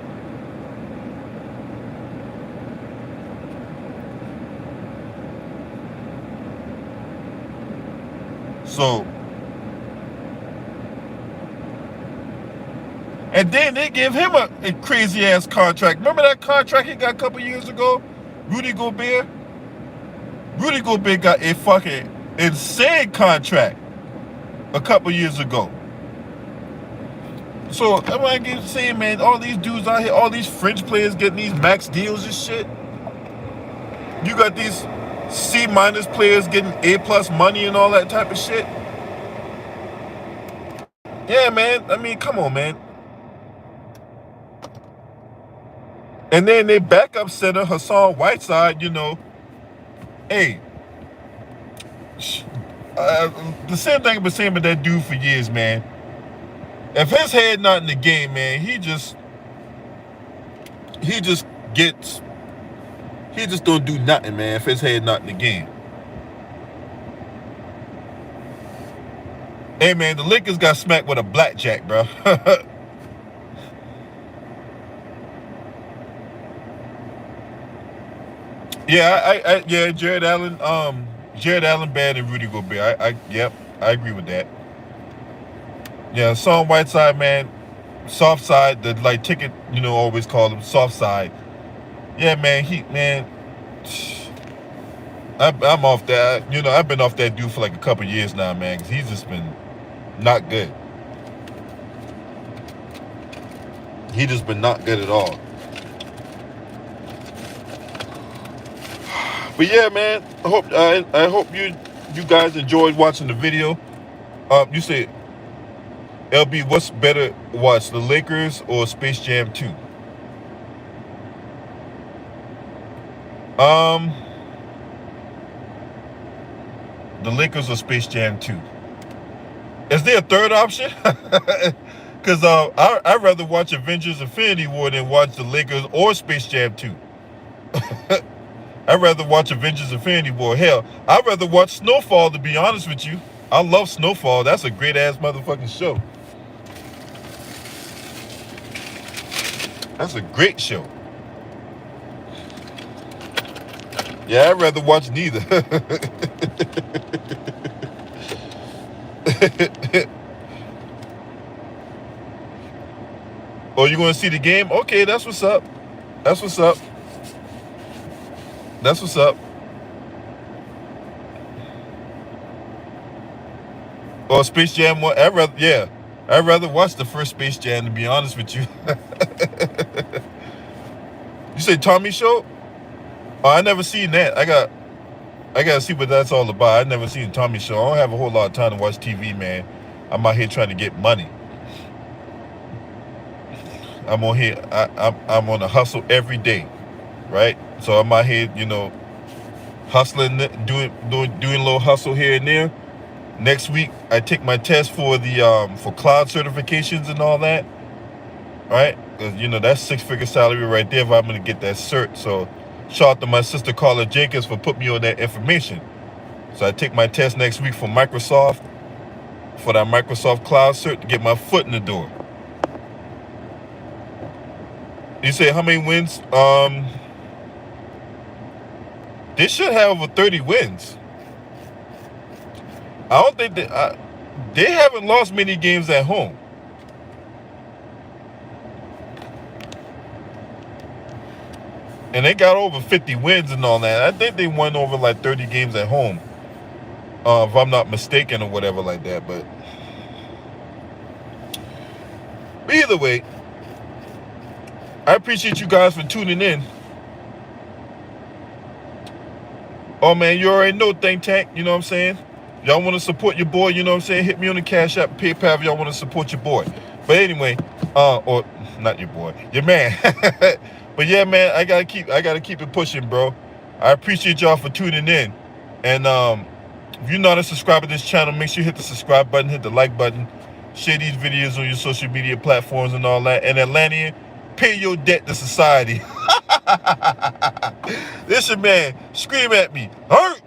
A: So, and then they gave him a crazy ass contract. Remember that contract he got a couple years ago? Rudy Gobert? Rudy Gobert got a fucking insane contract a couple years ago. So I'm like saying, man, all these dudes out here, all these French players getting these max deals and shit. You got these C- players getting A+ money and all that type of shit. Yeah, man. I mean, come on, man. And then their backup center, Hassan Whiteside, hey, the same thing I've been saying about that dude for years, man. If his head not in the game, man, he just don't do nothing, man, if his head not in the game. Hey, man, the Lakers got smacked with a blackjack, bro. Yeah, Jared Allen bad and Rudy Gobert. Yep, I agree with that. Yeah, Son Whiteside, man, soft side, the like ticket, always call him soft side. Yeah, man, I'm off that. I've been off that dude for like a couple years now, man, because he's just been not good. He just been not good at all. But yeah, man, I hope you guys enjoyed watching the video. You say, LB, what's better watch, the Lakers or Space Jam 2? The Lakers or Space Jam 2? Is there a third option? Because I'd rather watch Avengers Infinity War than watch the Lakers or Space Jam 2. I'd rather watch Avengers Infinity War. Hell, I'd rather watch Snowfall, to be honest with you. I love Snowfall. That's a great-ass motherfucking show. That's a great show. Yeah, I'd rather watch neither. Oh, you going to see the game? Okay, that's what's up. That's what's up. That's what's up. Or Space Jam 1. I'd rather watch the first Space Jam, to be honest with you. You say Tommy Show? Oh, I never seen that. I gotta see what that's all about. I never seen Tommy Show. I don't have a whole lot of time to watch TV, man. I'm out here trying to get money. I'm on here. I'm on a hustle every day, right? So I'm out here, hustling, doing a little hustle here and there. Next week, I take my test for the for cloud certifications and all that, right? Because that's 6-figure salary right there if I'm gonna get that cert. So, shout out to my sister Carla Jenkins for putting me on that information. So I take my test next week for Microsoft, for that Microsoft Cloud cert to get my foot in the door. You say how many wins? They should have over 30 wins. I don't think they haven't lost many games at home. And they got over 50 wins and all that. I think they won over like 30 games at home. If I'm not mistaken or whatever like that. But either way, I appreciate you guys for tuning in. Oh, man, you already know Think Tank, you know what I'm saying? Y'all want to support your boy, you know what I'm saying? Hit me on the Cash App, PayPal if y'all want to support your boy. But anyway, or not your boy, your man. But yeah, man, I gotta keep it pushing, bro. I appreciate y'all for tuning in. And If you're not a subscriber to this channel, make sure you hit the subscribe button, hit the like button, share these videos on your social media platforms and all that. And Atlantean, pay your debt to society. This your man. Scream at me. Hurt.